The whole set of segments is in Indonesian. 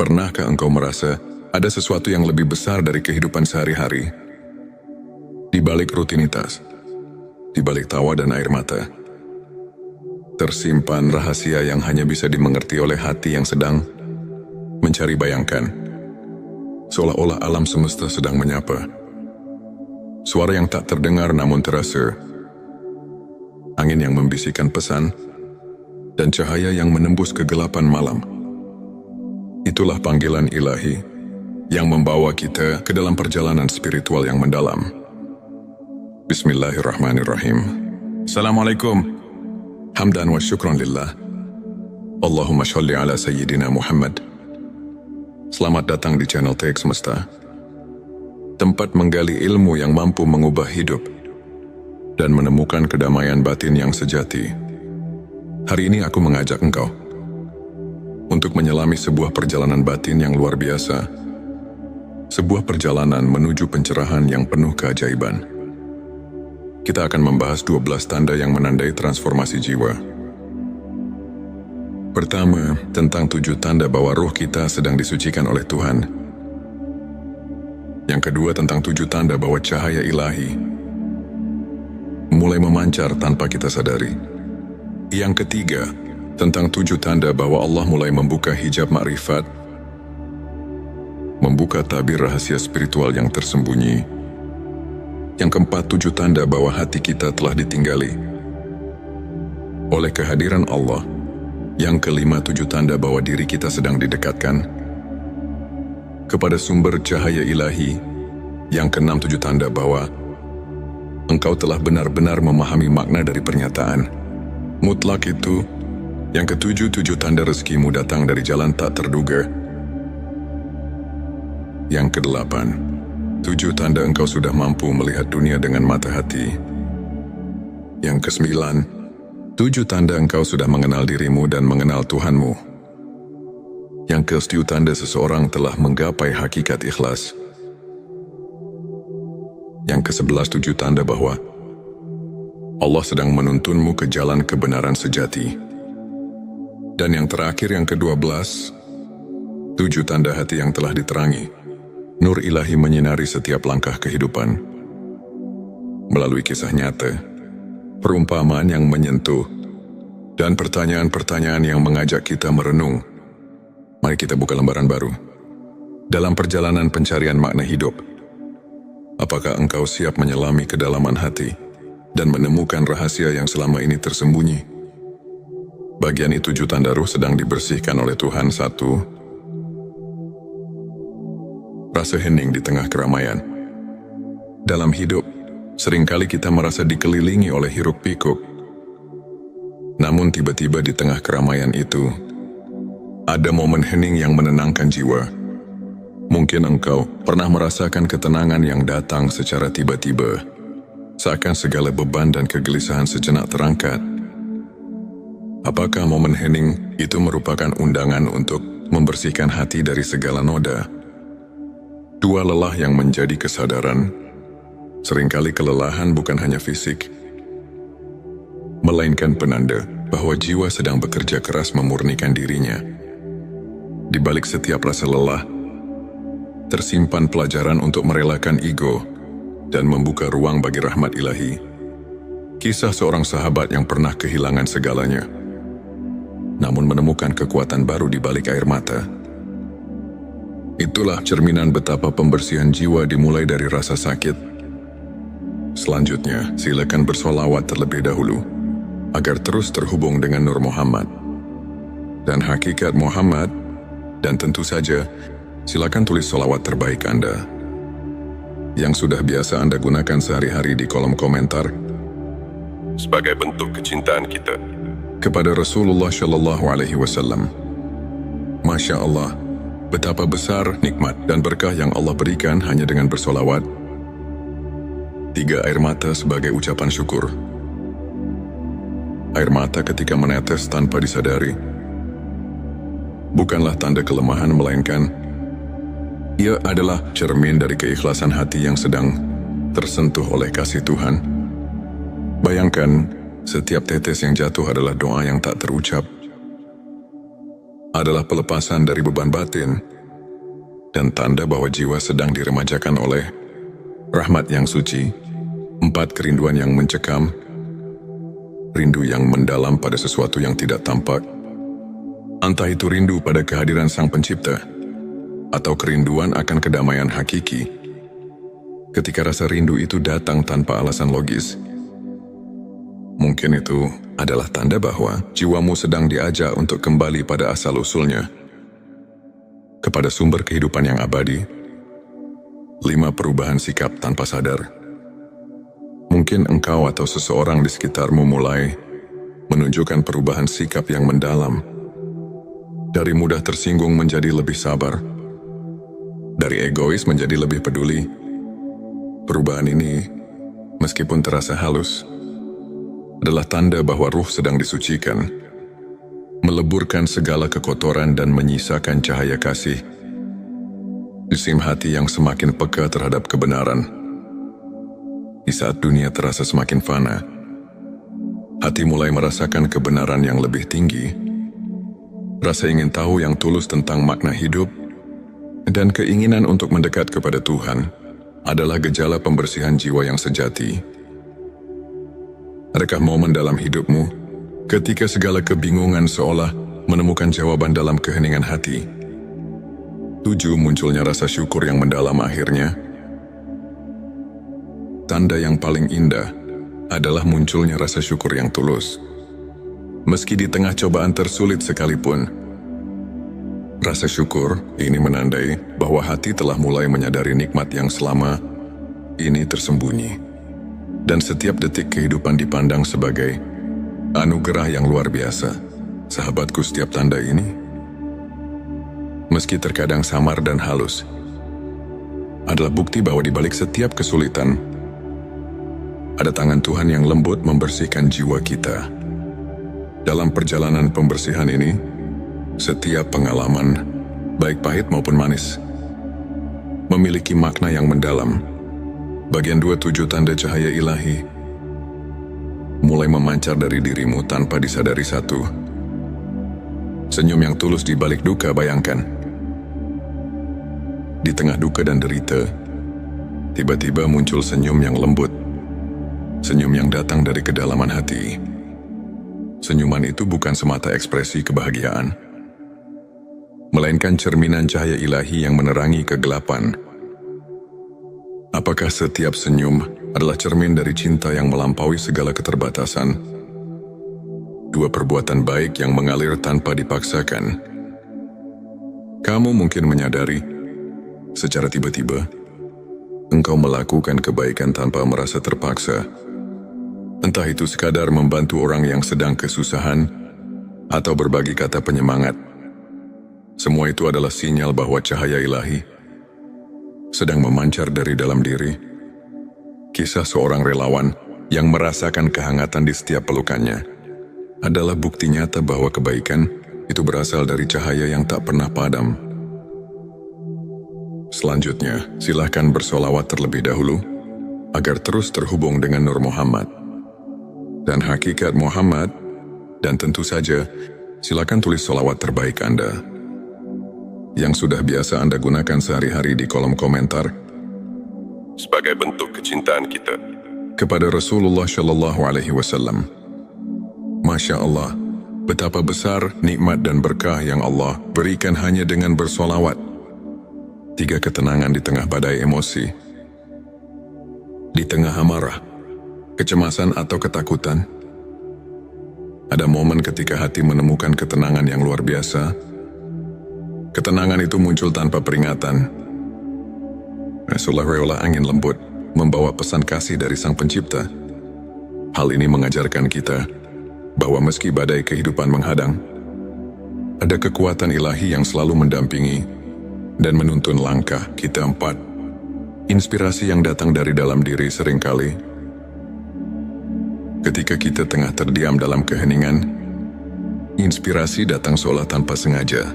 Pernahkah engkau merasa ada sesuatu yang lebih besar dari kehidupan sehari-hari? Di balik rutinitas, di balik tawa dan air mata, tersimpan rahasia yang hanya bisa dimengerti oleh hati yang sedang mencari bayangkan. Seolah-olah alam semesta sedang menyapa. Suara yang tak terdengar namun terasa. Angin yang membisikkan pesan, dan cahaya yang menembus kegelapan malam. Itulah panggilan ilahi yang membawa kita ke dalam perjalanan spiritual yang mendalam. Bismillahirrahmanirrahim. Assalamualaikum. Hamdan wa syukran lillah. Allahumma sholli ala Sayyidina Muhammad. Selamat datang di channel TX Semesta, tempat menggali ilmu yang mampu mengubah hidup dan menemukan kedamaian batin yang sejati. Hari ini aku mengajak engkau untuk menyelami sebuah perjalanan batin yang luar biasa, sebuah perjalanan menuju pencerahan yang penuh keajaiban. Kita akan membahas 12 tanda yang menandai transformasi jiwa. Pertama, tentang 7 tanda bahwa ruh kita sedang disucikan oleh Tuhan. Yang kedua, tentang 7 tanda bahwa cahaya ilahi mulai memancar tanpa kita sadari. Yang ketiga, tentang 7 tanda bahwa Allah mulai membuka hijab makrifat, membuka tabir rahasia spiritual yang tersembunyi. Yang keempat, 7 tanda bahwa hati kita telah ditinggali oleh kehadiran Allah. Yang kelima, 7 tanda bahwa diri kita sedang didekatkan kepada sumber cahaya ilahi. Yang keenam, 7 tanda bahwa engkau telah benar-benar memahami makna dari pernyataan mutlak itu. Yang ketujuh, 7 tanda rezekimu datang dari jalan tak terduga. Yang kedelapan, 7 tanda engkau sudah mampu melihat dunia dengan mata hati. Yang kesembilan, 7 tanda engkau sudah mengenal dirimu dan mengenal Tuhanmu. Yang ke-10 tanda seseorang telah menggapai hakikat ikhlas. Yang ke-11, 7 tanda bahwa Allah sedang menuntunmu ke jalan kebenaran sejati. Dan yang terakhir, yang ke-12, 7 tanda hati yang telah diterangi. Nur ilahi menyinari setiap langkah kehidupan. Melalui kisah nyata, perumpamaan yang menyentuh, dan pertanyaan-pertanyaan yang mengajak kita merenung. Mari kita buka lembaran baru dalam perjalanan pencarian makna hidup. Apakah engkau siap menyelami kedalaman hati dan menemukan rahasia yang selama ini tersembunyi? Bagian itu 7 tanda ruh sedang dibersihkan oleh Tuhan. 1. Rasa hening di tengah keramaian. Dalam hidup, seringkali kita merasa dikelilingi oleh hiruk-pikuk. Namun tiba-tiba di tengah keramaian itu, ada momen hening yang menenangkan jiwa. Mungkin engkau pernah merasakan ketenangan yang datang secara tiba-tiba, seakan segala beban dan kegelisahan sejenak terangkat. Apakah momen hening itu merupakan undangan untuk membersihkan hati dari segala noda? 2. Lelah yang menjadi kesadaran. Seringkali kelelahan bukan hanya fisik, melainkan penanda bahwa jiwa sedang bekerja keras memurnikan dirinya. Di balik setiap rasa lelah, tersimpan pelajaran untuk merelakan ego dan membuka ruang bagi rahmat ilahi. Kisah seorang sahabat yang pernah kehilangan segalanya, namun menemukan kekuatan baru di balik air mata. Itulah cerminan betapa pembersihan jiwa dimulai dari rasa sakit. Selanjutnya, silakan bersolawat terlebih dahulu, agar terus terhubung dengan Nur Muhammad dan hakikat Muhammad. Dan tentu saja, silakan tulis solawat terbaik Anda yang sudah biasa Anda gunakan sehari-hari di kolom komentar sebagai bentuk kecintaan kita kepada Rasulullah Shallallahu Alaihi Wasallam. Masya Allah, betapa besar nikmat dan berkah yang Allah berikan hanya dengan bersolawat. 3. Air mata sebagai ucapan syukur. Air mata ketika menetes tanpa disadari bukanlah tanda kelemahan, melainkan ia adalah cermin dari keikhlasan hati yang sedang tersentuh oleh kasih Tuhan. Bayangkan, setiap tetes yang jatuh adalah doa yang tak terucap. adalah pelepasan dari beban batin dan tanda bahwa jiwa sedang diremajakan oleh rahmat yang suci. 4. Kerinduan yang mencekam, rindu yang mendalam pada sesuatu yang tidak tampak. Entah itu rindu pada kehadiran Sang Pencipta, atau kerinduan akan kedamaian hakiki. Ketika rasa rindu itu datang tanpa alasan logis, mungkin itu adalah tanda bahwa jiwamu sedang diajak untuk kembali pada asal-usulnya, kepada sumber kehidupan yang abadi. 5. Perubahan sikap tanpa sadar. Mungkin engkau atau seseorang di sekitarmu mulai menunjukkan perubahan sikap yang mendalam, dari mudah tersinggung menjadi lebih sabar, dari egois menjadi lebih peduli. Perubahan ini, meskipun terasa halus, adalah tanda bahwa ruh sedang disucikan, meleburkan segala kekotoran dan menyisakan cahaya kasih di sim hati yang semakin peka terhadap kebenaran. Di saat dunia terasa semakin fana, hati mulai merasakan kebenaran yang lebih tinggi. Rasa ingin tahu yang tulus tentang makna hidup dan keinginan untuk mendekat kepada Tuhan adalah gejala pembersihan jiwa yang sejati. Adakah momen dalam hidupmu ketika segala kebingungan seolah menemukan jawaban dalam keheningan hati? 7. Munculnya rasa syukur yang mendalam akhirnya. Tanda yang paling indah adalah munculnya rasa syukur yang tulus. Meski di tengah cobaan tersulit sekalipun, rasa syukur ini menandai bahwa hati telah mulai menyadari nikmat yang selama ini tersembunyi, dan setiap detik kehidupan dipandang sebagai anugerah yang luar biasa. Sahabatku, setiap tanda ini, meski terkadang samar dan halus, adalah bukti bahwa di balik setiap kesulitan, ada tangan Tuhan yang lembut membersihkan jiwa kita. Dalam perjalanan pembersihan ini, setiap pengalaman, baik pahit maupun manis, memiliki makna yang mendalam. Bagian 27. Tanda cahaya ilahi mulai memancar dari dirimu tanpa disadari. 1. Senyum yang tulus di balik duka. Bayangkan, di tengah duka dan derita, tiba-tiba muncul senyum yang lembut, senyum yang datang dari kedalaman hati. Senyuman itu bukan semata ekspresi kebahagiaan, melainkan cerminan cahaya ilahi yang menerangi kegelapan. Apakah setiap senyum adalah cermin dari cinta yang melampaui segala keterbatasan? 2. Perbuatan baik yang mengalir tanpa dipaksakan. Kamu mungkin menyadari, secara tiba-tiba, engkau melakukan kebaikan tanpa merasa terpaksa. Entah itu sekadar membantu orang yang sedang kesusahan, atau berbagi kata penyemangat. Semua itu adalah sinyal bahwa cahaya ilahi sedang memancar dari dalam diri. Kisah seorang relawan yang merasakan kehangatan di setiap pelukannya adalah bukti nyata bahwa kebaikan itu berasal dari cahaya yang tak pernah padam. Selanjutnya, silahkan bersolawat terlebih dahulu agar terus terhubung dengan Nur Muhammad dan hakikat Muhammad, dan tentu saja silakan tulis solawat terbaik Anda yang sudah biasa Anda gunakan sehari-hari di kolom komentar sebagai bentuk kecintaan kita kepada Rasulullah Shallallahu Alaihi Wasallam. Masya Allah, betapa besar nikmat dan berkah yang Allah berikan hanya dengan bersolawat. 3. Ketenangan di tengah badai emosi. Di tengah amarah, kecemasan atau ketakutan, ada momen ketika hati menemukan ketenangan yang luar biasa. Ketenangan itu muncul tanpa peringatan. Seolah-olah angin lembut membawa pesan kasih dari Sang Pencipta. Hal ini mengajarkan kita bahwa meski badai kehidupan menghadang, ada kekuatan ilahi yang selalu mendampingi dan menuntun langkah kita. 4. Inspirasi yang datang dari dalam diri. Seringkali ketika kita tengah terdiam dalam keheningan, inspirasi datang seolah tanpa sengaja.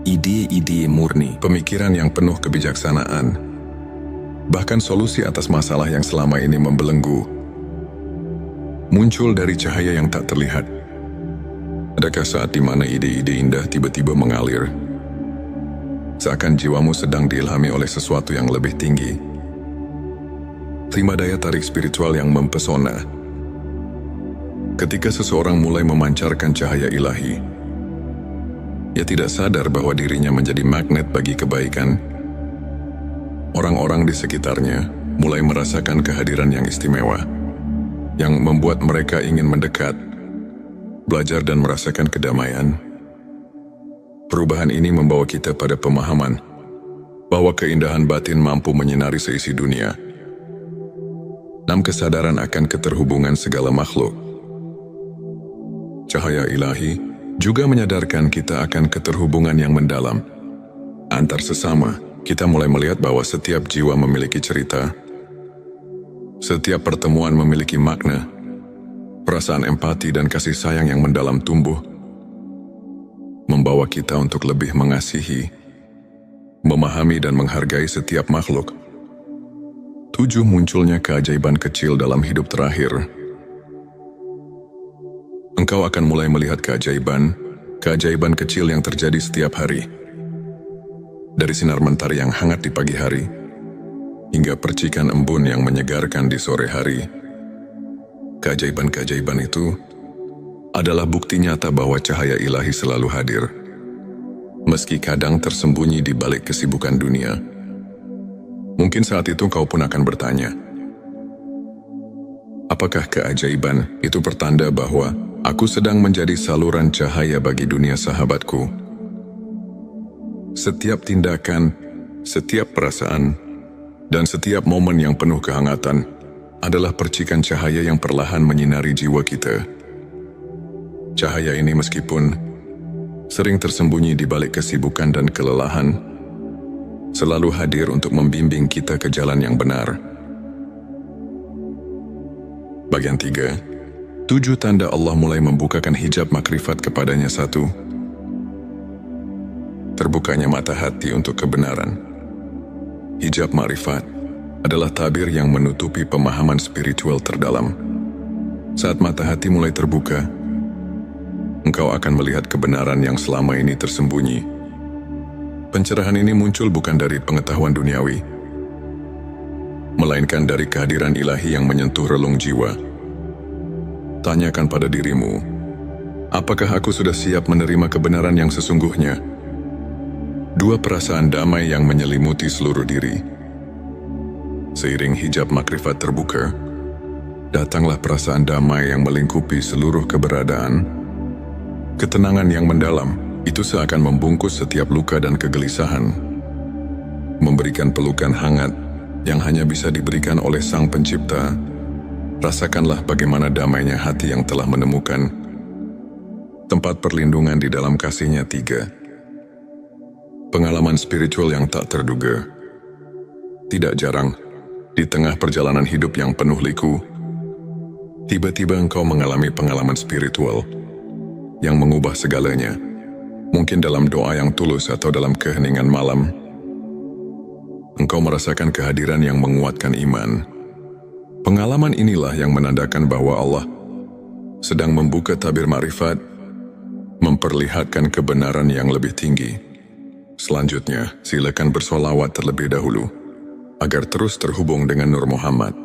Ide-ide murni, pemikiran yang penuh kebijaksanaan, bahkan solusi atas masalah yang selama ini membelenggu, muncul dari cahaya yang tak terlihat. Adakah saat di mana ide-ide indah tiba-tiba mengalir? Seakan jiwamu sedang diilhami oleh sesuatu yang lebih tinggi. Terima daya tarik spiritual yang mempesona. Ketika seseorang mulai memancarkan cahaya ilahi, ia tidak sadar bahwa dirinya menjadi magnet bagi kebaikan. Orang-orang di sekitarnya mulai merasakan kehadiran yang istimewa, yang membuat mereka ingin mendekat, belajar dan merasakan kedamaian. Perubahan ini membawa kita pada pemahaman bahwa keindahan batin mampu menyinari seisi dunia. 6. Kesadaran akan keterhubungan segala makhluk. Cahaya ilahi juga menyadarkan kita akan keterhubungan yang mendalam antar sesama. Kita mulai melihat bahwa setiap jiwa memiliki cerita, setiap pertemuan memiliki makna, perasaan empati dan kasih sayang yang mendalam tumbuh, membawa kita untuk lebih mengasihi, memahami dan menghargai setiap makhluk. 7. Munculnya keajaiban kecil dalam hidup terakhir. Engkau akan mulai melihat keajaiban kecil yang terjadi setiap hari. Dari sinar mentari yang hangat di pagi hari, hingga percikan embun yang menyegarkan di sore hari. Keajaiban itu adalah bukti nyata bahwa cahaya ilahi selalu hadir, meski kadang tersembunyi di balik kesibukan dunia. Mungkin saat itu kau pun akan bertanya, apakah keajaiban itu pertanda bahwa aku sedang menjadi saluran cahaya bagi dunia sahabatku? Setiap tindakan, setiap perasaan, dan setiap momen yang penuh kehangatan adalah percikan cahaya yang perlahan menyinari jiwa kita. Cahaya ini meskipun sering tersembunyi di balik kesibukan dan kelelahan, selalu hadir untuk membimbing kita ke jalan yang benar. Bagian 3. 7 tanda Allah mulai membukakan hijab makrifat kepadanya. 1. Terbukanya mata hati untuk kebenaran. Hijab makrifat adalah tabir yang menutupi pemahaman spiritual terdalam. Saat mata hati mulai terbuka, engkau akan melihat kebenaran yang selama ini tersembunyi. Pencerahan ini muncul bukan dari pengetahuan duniawi, melainkan dari kehadiran ilahi yang menyentuh relung jiwa. Tanyakan pada dirimu, apakah aku sudah siap menerima kebenaran yang sesungguhnya? 2. Perasaan damai yang menyelimuti seluruh diri. Seiring hijab makrifat terbuka, datanglah perasaan damai yang melingkupi seluruh keberadaan. Ketenangan yang mendalam itu seakan membungkus setiap luka dan kegelisahan, memberikan pelukan hangat yang hanya bisa diberikan oleh Sang Pencipta. Rasakanlah bagaimana damainya hati yang telah menemukan tempat perlindungan di dalam kasih-Nya. 3. Pengalaman spiritual yang tak terduga. Tidak jarang, di tengah perjalanan hidup yang penuh liku, tiba-tiba engkau mengalami pengalaman spiritual yang mengubah segalanya. Mungkin dalam doa yang tulus atau dalam keheningan malam, engkau merasakan kehadiran yang menguatkan iman. Pengalaman inilah yang menandakan bahwa Allah sedang membuka tabir makrifat, memperlihatkan kebenaran yang lebih tinggi. Selanjutnya, silakan bersolawat terlebih dahulu, agar terus terhubung dengan Nur Muhammad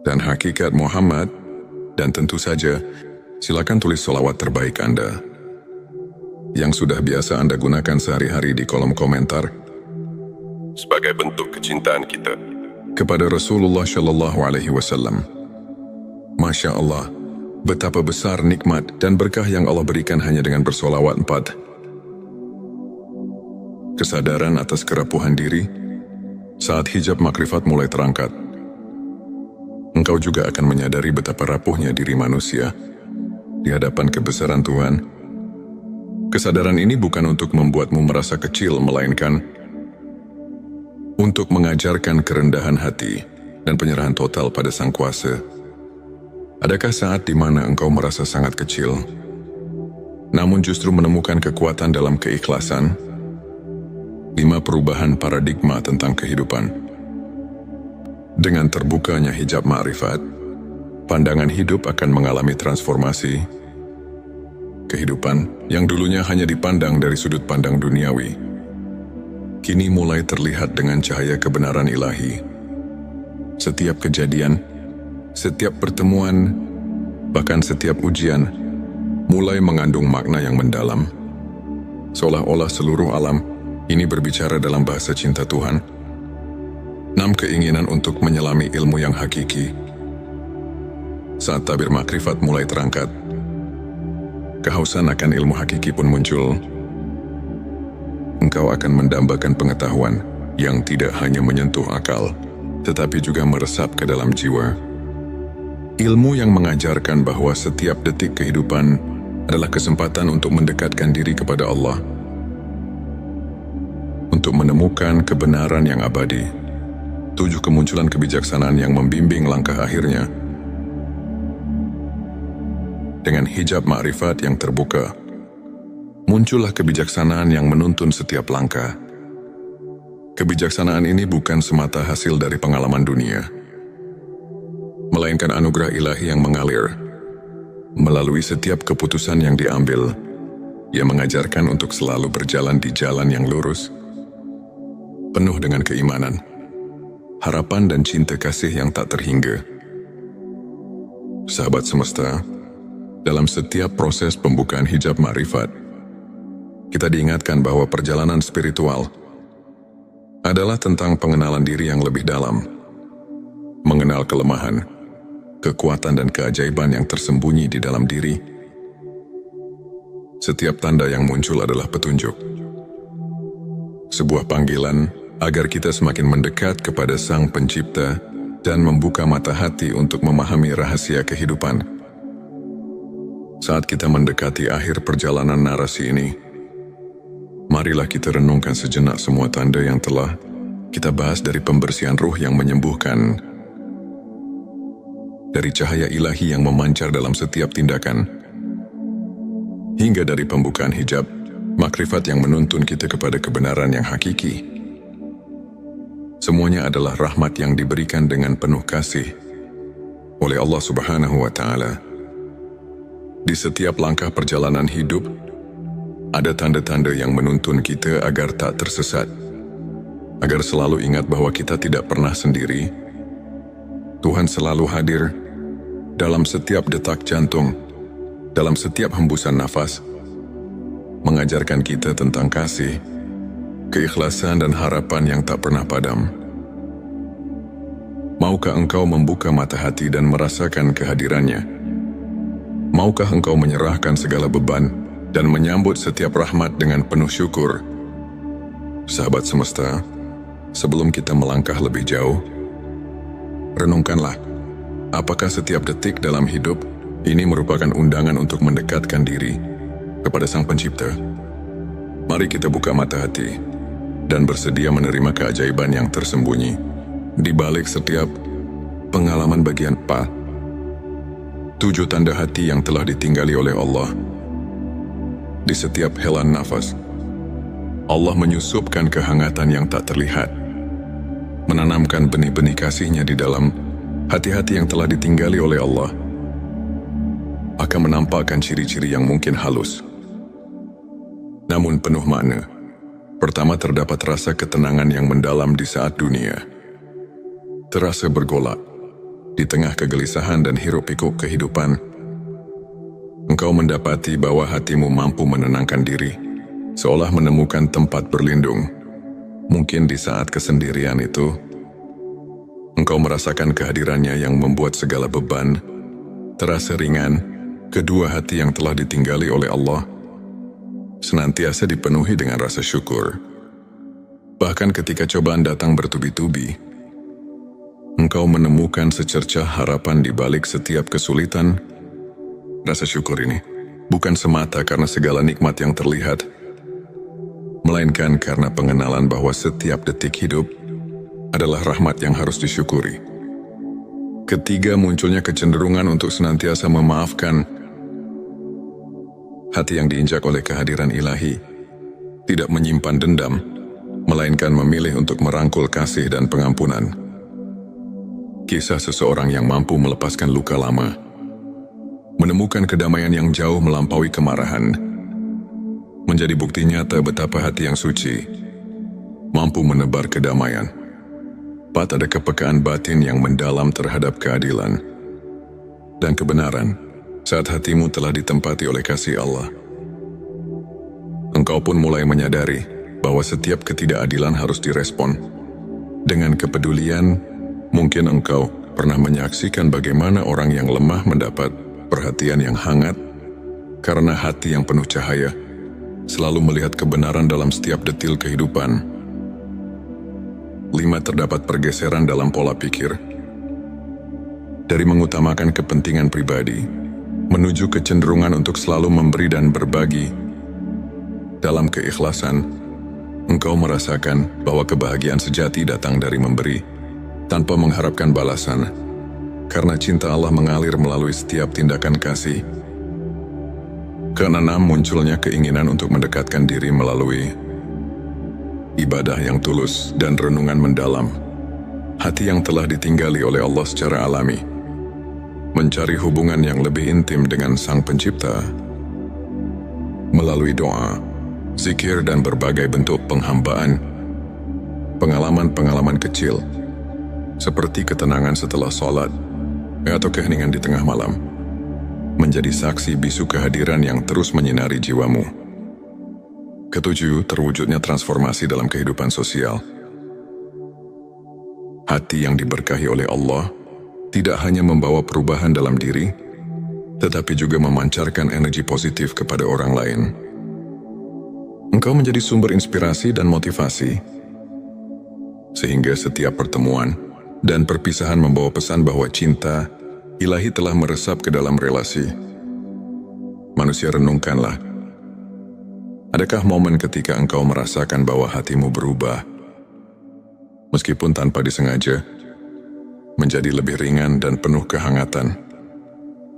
dan hakikat Muhammad, dan tentu saja, silakan tulis solawat terbaik Anda yang sudah biasa Anda gunakan sehari-hari di kolom komentar sebagai bentuk kecintaan kita kepada Rasulullah Shallallahu Alaihi Wasallam. Masya Allah, betapa besar nikmat dan berkah yang Allah berikan hanya dengan bersolawat 4. Kesadaran atas kerapuhan diri. Saat hijab makrifat mulai terangkat, engkau juga akan menyadari betapa rapuhnya diri manusia di hadapan kebesaran Tuhan. Kesadaran ini bukan untuk membuatmu merasa kecil, melainkan untuk mengajarkan kerendahan hati dan penyerahan total pada Sang Kuasa. Adakah saat di mana engkau merasa sangat kecil, namun justru menemukan kekuatan dalam keikhlasan? 5. Perubahan paradigma tentang kehidupan. Dengan terbukanya hijab ma'rifat, pandangan hidup akan mengalami transformasi. Kehidupan yang dulunya hanya dipandang dari sudut pandang duniawi, kini mulai terlihat dengan cahaya kebenaran ilahi. Setiap kejadian, setiap pertemuan, bahkan setiap ujian, mulai mengandung makna yang mendalam. Seolah-olah seluruh alam ini berbicara dalam bahasa cinta Tuhan. 6 keinginan untuk menyelami ilmu yang hakiki. Saat tabir makrifat mulai terangkat, kehausan akan ilmu hakiki pun muncul. Engkau akan mendambakan pengetahuan yang tidak hanya menyentuh akal, tetapi juga meresap ke dalam jiwa. Ilmu yang mengajarkan bahwa setiap detik kehidupan adalah kesempatan untuk mendekatkan diri kepada Allah, untuk menemukan kebenaran yang abadi. 7 kemunculan kebijaksanaan yang membimbing langkah akhirnya. Dengan hijab makrifat yang terbuka, muncullah kebijaksanaan yang menuntun setiap langkah. Kebijaksanaan ini bukan semata hasil dari pengalaman dunia, melainkan anugerah ilahi yang mengalir melalui setiap keputusan yang diambil, yang mengajarkan untuk selalu berjalan di jalan yang lurus, penuh dengan keimanan, harapan dan cinta kasih yang tak terhingga. Sahabat semesta, dalam setiap proses pembukaan hijab makrifat, kita diingatkan bahwa perjalanan spiritual adalah tentang pengenalan diri yang lebih dalam, mengenal kelemahan, kekuatan dan keajaiban yang tersembunyi di dalam diri. Setiap tanda yang muncul adalah petunjuk, sebuah panggilan agar kita semakin mendekat kepada Sang Pencipta dan membuka mata hati untuk memahami rahasia kehidupan. Saat kita mendekati akhir perjalanan narasi ini, marilah kita renungkan sejenak semua tanda yang telah kita bahas, dari pembersihan ruh yang menyembuhkan, dari cahaya ilahi yang memancar dalam setiap tindakan, hingga dari pembukaan hijab makrifat yang menuntun kita kepada kebenaran yang hakiki. Semuanya adalah rahmat yang diberikan dengan penuh kasih oleh Allah Subhanahu wa Ta'ala. Di setiap langkah perjalanan hidup, ada tanda-tanda yang menuntun kita agar tak tersesat, agar selalu ingat bahwa kita tidak pernah sendiri. Tuhan selalu hadir dalam setiap detak jantung, dalam setiap hembusan nafas, mengajarkan kita tentang kasih, keikhlasan dan harapan yang tak pernah padam. Maukah engkau membuka mata hati dan merasakan kehadirannya? Maukah engkau menyerahkan segala beban dan menyambut setiap rahmat dengan penuh syukur? Sahabat semesta, sebelum kita melangkah lebih jauh, renungkanlah, apakah setiap detik dalam hidup ini merupakan undangan untuk mendekatkan diri kepada Sang Pencipta? Mari kita buka mata hati dan bersedia menerima keajaiban yang tersembunyi di balik setiap pengalaman bagian 4. 7 tanda hati yang telah ditinggali oleh Allah. Di setiap helaan nafas, Allah menyusupkan kehangatan yang tak terlihat, menanamkan benih-benih kasih-Nya di dalam hati-hati yang telah ditinggali oleh Allah. Akan menampakkan ciri-ciri yang mungkin halus, namun penuh makna. Pertama, terdapat rasa ketenangan yang mendalam di saat dunia terasa bergolak. Di tengah kegelisahan dan hiruk-pikuk kehidupan, engkau mendapati bahwa hatimu mampu menenangkan diri, seolah menemukan tempat berlindung. Mungkin di saat kesendirian itu, engkau merasakan kehadirannya yang membuat segala beban terasa ringan. Kedua, hati yang telah ditinggali oleh Allah senantiasa dipenuhi dengan rasa syukur. Bahkan ketika cobaan datang bertubi-tubi, engkau menemukan secercah harapan di balik setiap kesulitan. Rasa syukur ini bukan semata karena segala nikmat yang terlihat, melainkan karena pengenalan bahwa setiap detik hidup adalah rahmat yang harus disyukuri. Ketiga, munculnya kecenderungan untuk senantiasa memaafkan. Hati yang diinjak oleh kehadiran ilahi tidak menyimpan dendam, melainkan memilih untuk merangkul kasih dan pengampunan. Kisah seseorang yang mampu melepaskan luka lama Menemukan kedamaian yang jauh melampaui kemarahan menjadi bukti nyata betapa hati yang suci mampu menebar kedamaian. 4. Ada kepekaan batin yang mendalam terhadap keadilan dan kebenaran saat hatimu telah ditempati oleh kasih Allah. Engkau pun mulai menyadari bahwa setiap ketidakadilan harus direspon dengan kepedulian. Mungkin engkau pernah menyaksikan bagaimana orang yang lemah mendapat perhatian yang hangat karena hati yang penuh cahaya selalu melihat kebenaran dalam setiap detil kehidupan. 5. Terdapat pergeseran dalam pola pikir dari mengutamakan kepentingan pribadi menuju kecenderungan untuk selalu memberi dan berbagi. Dalam keikhlasan, engkau merasakan bahwa kebahagiaan sejati datang dari memberi tanpa mengharapkan balasan, karena cinta Allah mengalir melalui setiap tindakan kasih. 6. Munculnya keinginan untuk mendekatkan diri melalui ibadah yang tulus dan renungan mendalam. Hati yang telah ditinggali oleh Allah secara alami mencari hubungan yang lebih intim dengan Sang Pencipta melalui doa, zikir, dan berbagai bentuk penghambaan. Pengalaman-pengalaman kecil seperti ketenangan setelah sholat atau keheningan di tengah malam menjadi saksi bisu kehadiran yang terus menyinari jiwamu. 7. Terwujudnya transformasi dalam kehidupan sosial. Hati yang diberkahi oleh Allah tidak hanya membawa perubahan dalam diri, tetapi juga memancarkan energi positif kepada orang lain. Engkau menjadi sumber inspirasi dan motivasi, sehingga setiap pertemuan dan perpisahan membawa pesan bahwa cinta ilahi telah meresap ke dalam relasi. Manusia, renungkanlah. Adakah momen ketika engkau merasakan bahwa hatimu berubah, meskipun tanpa disengaja, menjadi lebih ringan dan penuh kehangatan?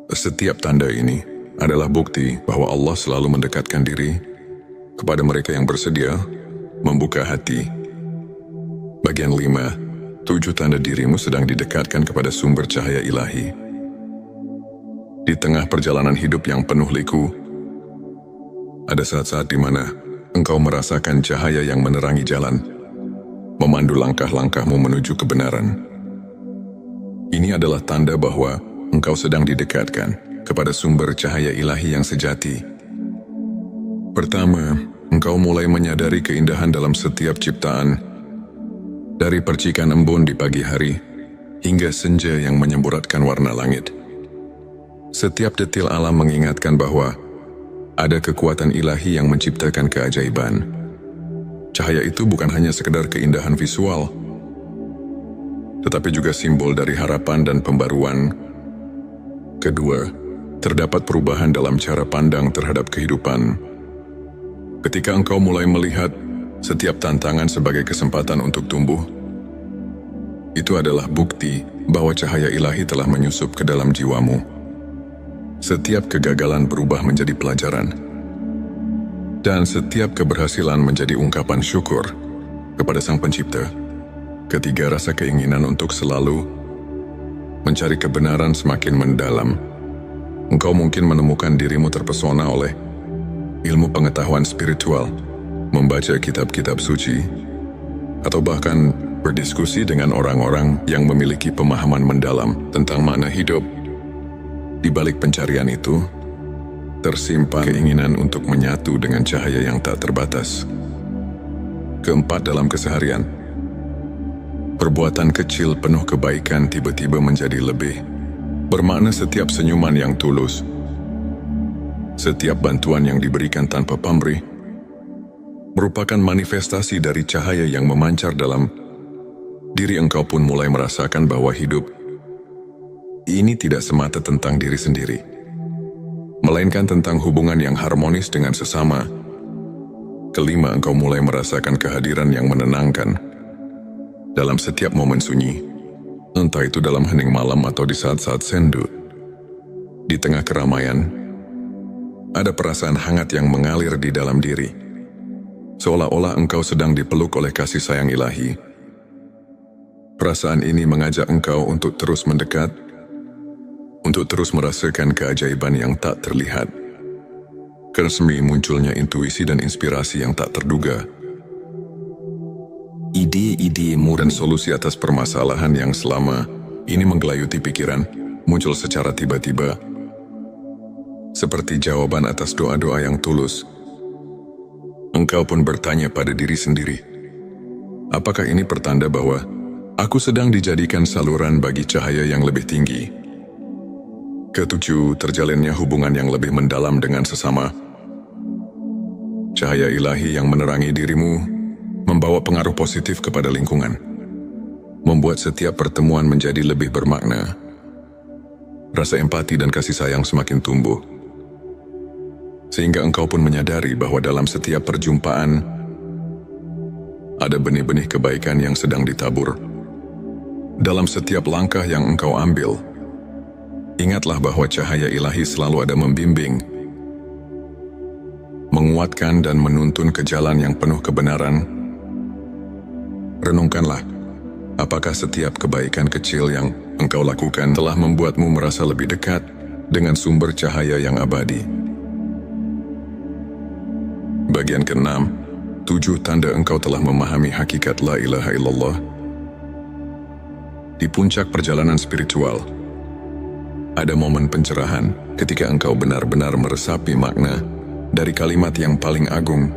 Setiap tanda ini adalah bukti bahwa Allah selalu mendekatkan diri kepada mereka yang bersedia membuka hati. Bagian 5. 7 tanda dirimu sedang didekatkan kepada sumber cahaya ilahi. Di tengah perjalanan hidup yang penuh liku, ada saat-saat di mana engkau merasakan cahaya yang menerangi jalan, memandu langkah-langkahmu menuju kebenaran. Ini adalah tanda bahwa engkau sedang didekatkan kepada sumber cahaya ilahi yang sejati. Pertama, engkau mulai menyadari keindahan dalam setiap ciptaan, dari percikan embun di pagi hari hingga senja yang menyemburatkan warna langit. Setiap detil alam mengingatkan bahwa ada kekuatan ilahi yang menciptakan keajaiban. Cahaya itu bukan hanya sekedar keindahan visual, tetapi juga simbol dari harapan dan pembaruan. Kedua, terdapat perubahan dalam cara pandang terhadap kehidupan. Ketika engkau mulai melihat setiap tantangan sebagai kesempatan untuk tumbuh, itu adalah bukti bahwa cahaya ilahi telah menyusup ke dalam jiwamu. Setiap kegagalan berubah menjadi pelajaran, dan setiap keberhasilan menjadi ungkapan syukur kepada Sang Pencipta. Ketiga, rasa keinginan untuk selalu mencari kebenaran semakin mendalam. Engkau mungkin menemukan dirimu terpesona oleh ilmu pengetahuan spiritual, membaca kitab-kitab suci, atau bahkan berdiskusi dengan orang-orang yang memiliki pemahaman mendalam tentang makna hidup. Di balik pencarian itu, tersimpan keinginan untuk menyatu dengan cahaya yang tak terbatas. Keempat, dalam keseharian, perbuatan kecil penuh kebaikan tiba-tiba menjadi lebih bermakna. Setiap senyuman yang tulus, setiap bantuan yang diberikan tanpa pamrih, merupakan manifestasi dari cahaya yang memancar dalam diri. Engkau pun mulai merasakan bahwa hidup ini tidak semata tentang diri sendiri, melainkan tentang hubungan yang harmonis dengan sesama. Kelima, engkau mulai merasakan kehadiran yang menenangkan dalam setiap momen sunyi, entah itu dalam hening malam atau di saat-saat sendu. Di tengah keramaian, ada perasaan hangat yang mengalir di dalam diri, seolah-olah engkau sedang dipeluk oleh kasih sayang ilahi. Perasaan ini mengajak engkau untuk terus mendekat, untuk terus merasakan keajaiban yang tak terlihat. Keresmi munculnya intuisi dan inspirasi yang tak terduga. Ide-idemu dan solusi atas permasalahan yang selama ini menggelayuti pikiran muncul secara tiba-tiba, seperti jawaban atas doa-doa yang tulus. Engkau pun bertanya pada diri sendiri, apakah ini pertanda bahwa aku sedang dijadikan saluran bagi cahaya yang lebih tinggi? Ketujuh, terjalinnya hubungan yang lebih mendalam dengan sesama. Cahaya ilahi yang menerangi dirimu membawa pengaruh positif kepada lingkungan, membuat setiap pertemuan menjadi lebih bermakna. Rasa empati dan kasih sayang semakin tumbuh, sehingga engkau pun menyadari bahwa dalam setiap perjumpaan ada benih-benih kebaikan yang sedang ditabur. Dalam setiap langkah yang engkau ambil, ingatlah bahwa cahaya ilahi selalu ada membimbing, menguatkan dan menuntun ke jalan yang penuh kebenaran. Renungkanlah, apakah setiap kebaikan kecil yang engkau lakukan telah membuatmu merasa lebih dekat dengan sumber cahaya yang abadi. Bagian ke-6, 7 tanda engkau telah memahami hakikat la ilaha illallah. Di puncak perjalanan spiritual, ada momen pencerahan ketika engkau benar-benar meresapi makna dari kalimat yang paling agung,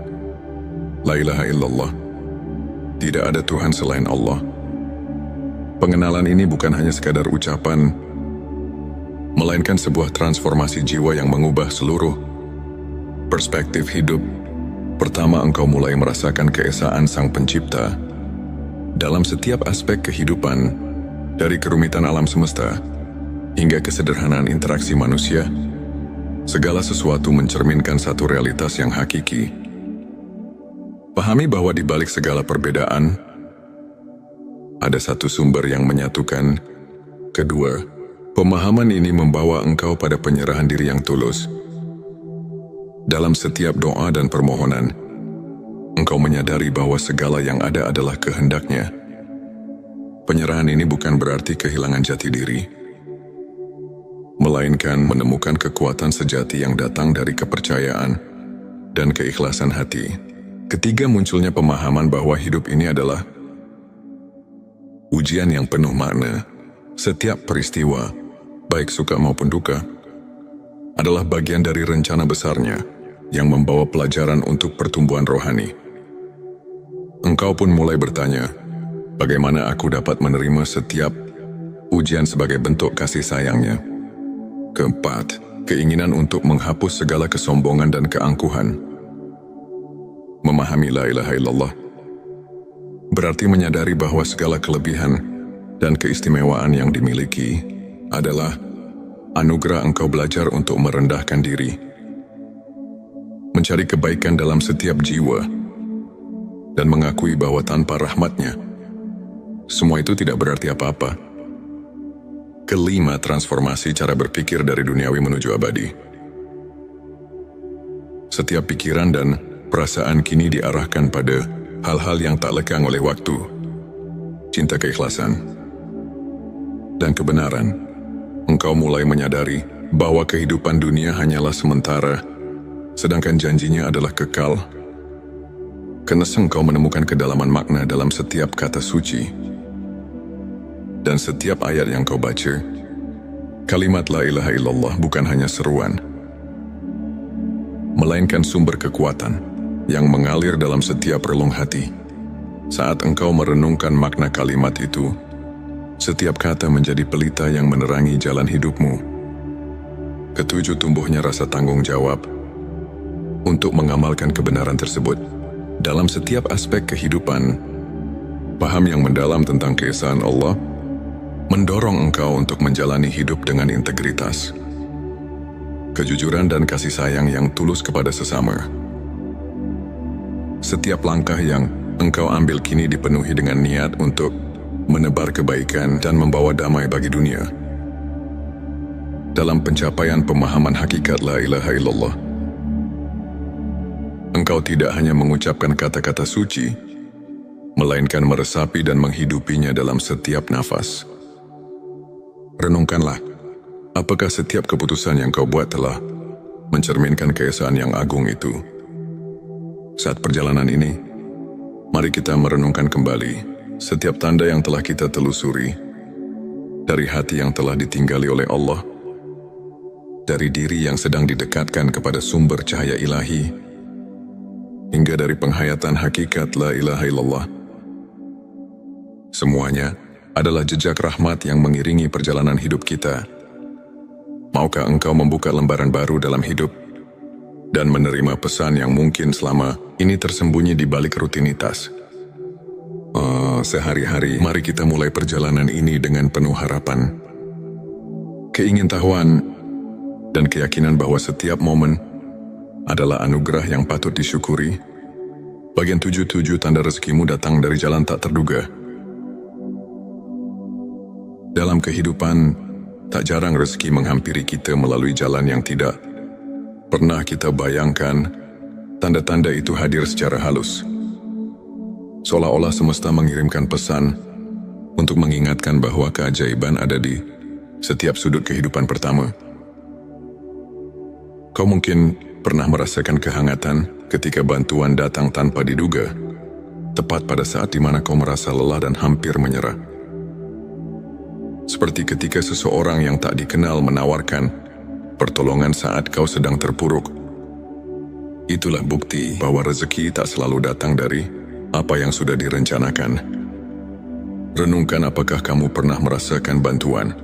la ilaha illallah. Tidak ada Tuhan selain Allah. Pengenalan ini bukan hanya sekadar ucapan, melainkan sebuah transformasi jiwa yang mengubah seluruh perspektif hidup. Pertama, engkau mulai merasakan keesaan Sang Pencipta dalam setiap aspek kehidupan, dari kerumitan alam semesta hingga kesederhanaan interaksi manusia. Segala sesuatu mencerminkan satu realitas yang hakiki. Pahami bahwa di balik segala perbedaan, ada satu sumber yang menyatukan. Kedua, pemahaman ini membawa engkau pada penyerahan diri yang tulus. Dalam setiap doa dan permohonan, engkau menyadari bahwa segala yang ada adalah kehendak-Nya. Penyerahan ini bukan berarti kehilangan jati diri, melainkan menemukan kekuatan sejati yang datang dari kepercayaan dan keikhlasan hati. Ketiga, munculnya pemahaman bahwa hidup ini adalah ujian yang penuh makna. Setiap peristiwa, baik suka maupun duka, adalah bagian dari rencana besarnya yang membawa pelajaran untuk pertumbuhan rohani. Engkau pun mulai bertanya, bagaimana aku dapat menerima setiap ujian sebagai bentuk kasih sayang-Nya? Keempat, keinginan untuk menghapus segala kesombongan dan keangkuhan. Memahami la ilaha illallah berarti menyadari bahwa segala kelebihan dan keistimewaan yang dimiliki adalah anugerah. Engkau belajar untuk merendahkan diri, mencari kebaikan dalam setiap jiwa, dan mengakui bahwa tanpa rahmat-Nya, semua itu tidak berarti apa-apa. Kelima, transformasi cara berpikir dari duniawi menuju abadi. Setiap pikiran dan perasaan kini diarahkan pada hal-hal yang tak lekang oleh waktu, cinta, keikhlasan, dan kebenaran. Engkau mulai menyadari bahwa kehidupan dunia hanyalah sementara, sedangkan janjinya adalah kekal. Karena engkau menemukan kedalaman makna dalam setiap kata suci dan setiap ayat yang kau baca. Kalimat la ilaha illallah bukan hanya seruan, melainkan sumber kekuatan yang mengalir dalam setiap relung hati. Saat engkau merenungkan makna kalimat itu, setiap kata menjadi pelita yang menerangi jalan hidupmu. Ketujuh, tumbuhnya rasa tanggung jawab untuk mengamalkan kebenaran tersebut dalam setiap aspek kehidupan. Paham yang mendalam tentang keesaan Allah mendorong engkau untuk menjalani hidup dengan integritas, kejujuran, dan kasih sayang yang tulus kepada sesama. Setiap langkah yang engkau ambil kini dipenuhi dengan niat untuk menebar kebaikan dan membawa damai bagi dunia. Dalam pencapaian pemahaman hakikat la ilaha illallah, engkau tidak hanya mengucapkan kata-kata suci, melainkan meresapi dan menghidupinya dalam setiap nafas. Renungkanlah, Apakah setiap keputusan yang kau buat telah mencerminkan keesaan yang agung itu? Saat perjalanan ini, mari kita merenungkan kembali setiap tanda yang telah kita telusuri, dari hati yang telah ditinggali oleh Allah, dari diri yang sedang didekatkan kepada sumber cahaya ilahi, hingga dari penghayatan hakikat la ilaha illallah. Semuanya adalah jejak rahmat yang mengiringi perjalanan hidup kita. Maukah engkau membuka lembaran baru dalam hidup dan menerima pesan yang mungkin selama ini tersembunyi di balik rutinitas? Sehari-hari, mari kita mulai perjalanan ini dengan penuh harapan, keingintahuan, dan keyakinan bahwa setiap momen adalah anugerah yang patut disyukuri. Bagian 7 tanda rezekimu datang dari jalan tak terduga. Dalam kehidupan, tak jarang rezeki menghampiri kita melalui jalan yang tidak pernah kita bayangkan. Tanda-tanda itu hadir secara halus, seolah-olah semesta mengirimkan pesan untuk mengingatkan bahwa keajaiban ada di setiap sudut kehidupan pertama. Kau mungkin pernah merasakan kehangatan ketika bantuan datang tanpa diduga, tepat pada saat di mana kau merasa lelah dan hampir menyerah. Seperti ketika seseorang yang tak dikenal menawarkan pertolongan saat kau sedang terpuruk. Itulah bukti bahwa rezeki tak selalu datang dari apa yang sudah direncanakan. Renungkan, apakah kamu pernah merasakan bantuan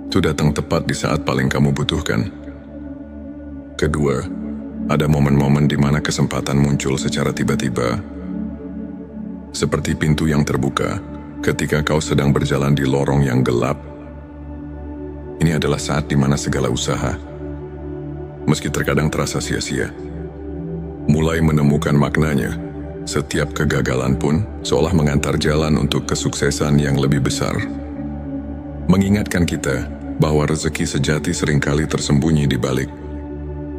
itu datang tepat di saat paling kamu butuhkan? Kedua, ada momen-momen di mana kesempatan muncul secara tiba-tiba, seperti pintu yang terbuka ketika kau sedang berjalan di lorong yang gelap. Ini adalah saat di mana segala usaha, meski terkadang terasa sia-sia, mulai menemukan maknanya. Setiap kegagalan pun seolah mengantar jalan untuk kesuksesan yang lebih besar, mengingatkan kita bahwa rezeki sejati seringkali tersembunyi di balik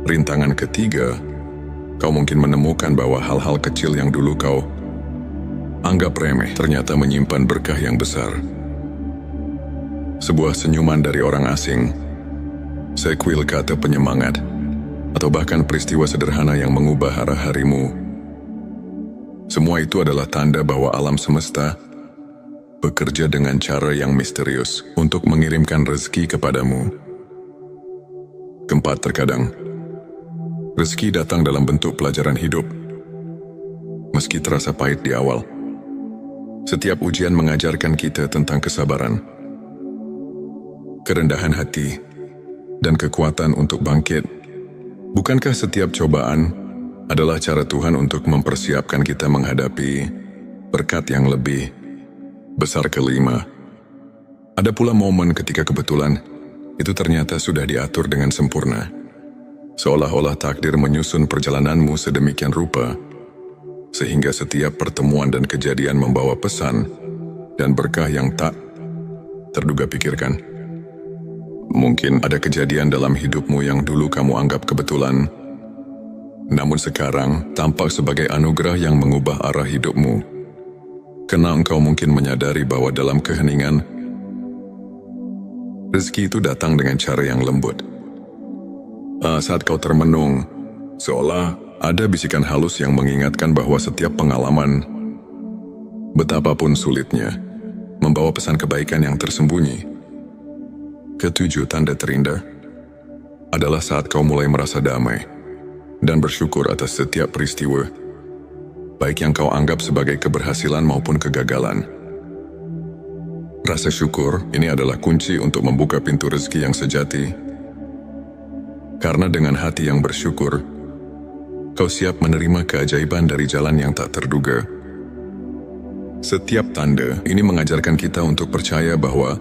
rintangan. Ketiga, kau mungkin menemukan bahwa hal-hal kecil yang dulu kau anggap remeh ternyata menyimpan berkah yang besar. Sebuah senyuman dari orang asing, sekuil kata penyemangat, atau bahkan peristiwa sederhana yang mengubah arah harimu. Semua itu adalah tanda bahwa alam semesta bekerja dengan cara yang misterius untuk mengirimkan rezeki kepadamu. Keempat, terkadang rezeki datang dalam bentuk pelajaran hidup. Meski terasa pahit di awal, setiap ujian mengajarkan kita tentang kesabaran, kerendahan hati, dan kekuatan untuk bangkit. Bukankah setiap cobaan adalah cara Tuhan untuk mempersiapkan kita menghadapi berkat yang lebih besar? Kelima, ada pula momen ketika kebetulan itu ternyata sudah diatur dengan sempurna, seolah-olah takdir menyusun perjalananmu sedemikian rupa, sehingga setiap pertemuan dan kejadian membawa pesan dan berkah yang tak terduga. Pikirkan, mungkin ada kejadian dalam hidupmu yang dulu kamu anggap kebetulan, namun sekarang tampak sebagai anugerah yang mengubah arah hidupmu. Karena engkau mungkin menyadari bahwa dalam keheningan, rezeki itu datang dengan cara yang lembut. Saat kau termenung, seolah ada bisikan halus yang mengingatkan bahwa setiap pengalaman, betapapun sulitnya, membawa pesan kebaikan yang tersembunyi. Ketujuh, tanda terindah adalah saat kau mulai merasa damai dan bersyukur atas setiap peristiwa, baik yang kau anggap sebagai keberhasilan maupun kegagalan. Rasa syukur ini adalah kunci untuk membuka pintu rezeki yang sejati. Karena dengan hati yang bersyukur, kau siap menerima keajaiban dari jalan yang tak terduga. Setiap tanda ini mengajarkan kita untuk percaya bahwa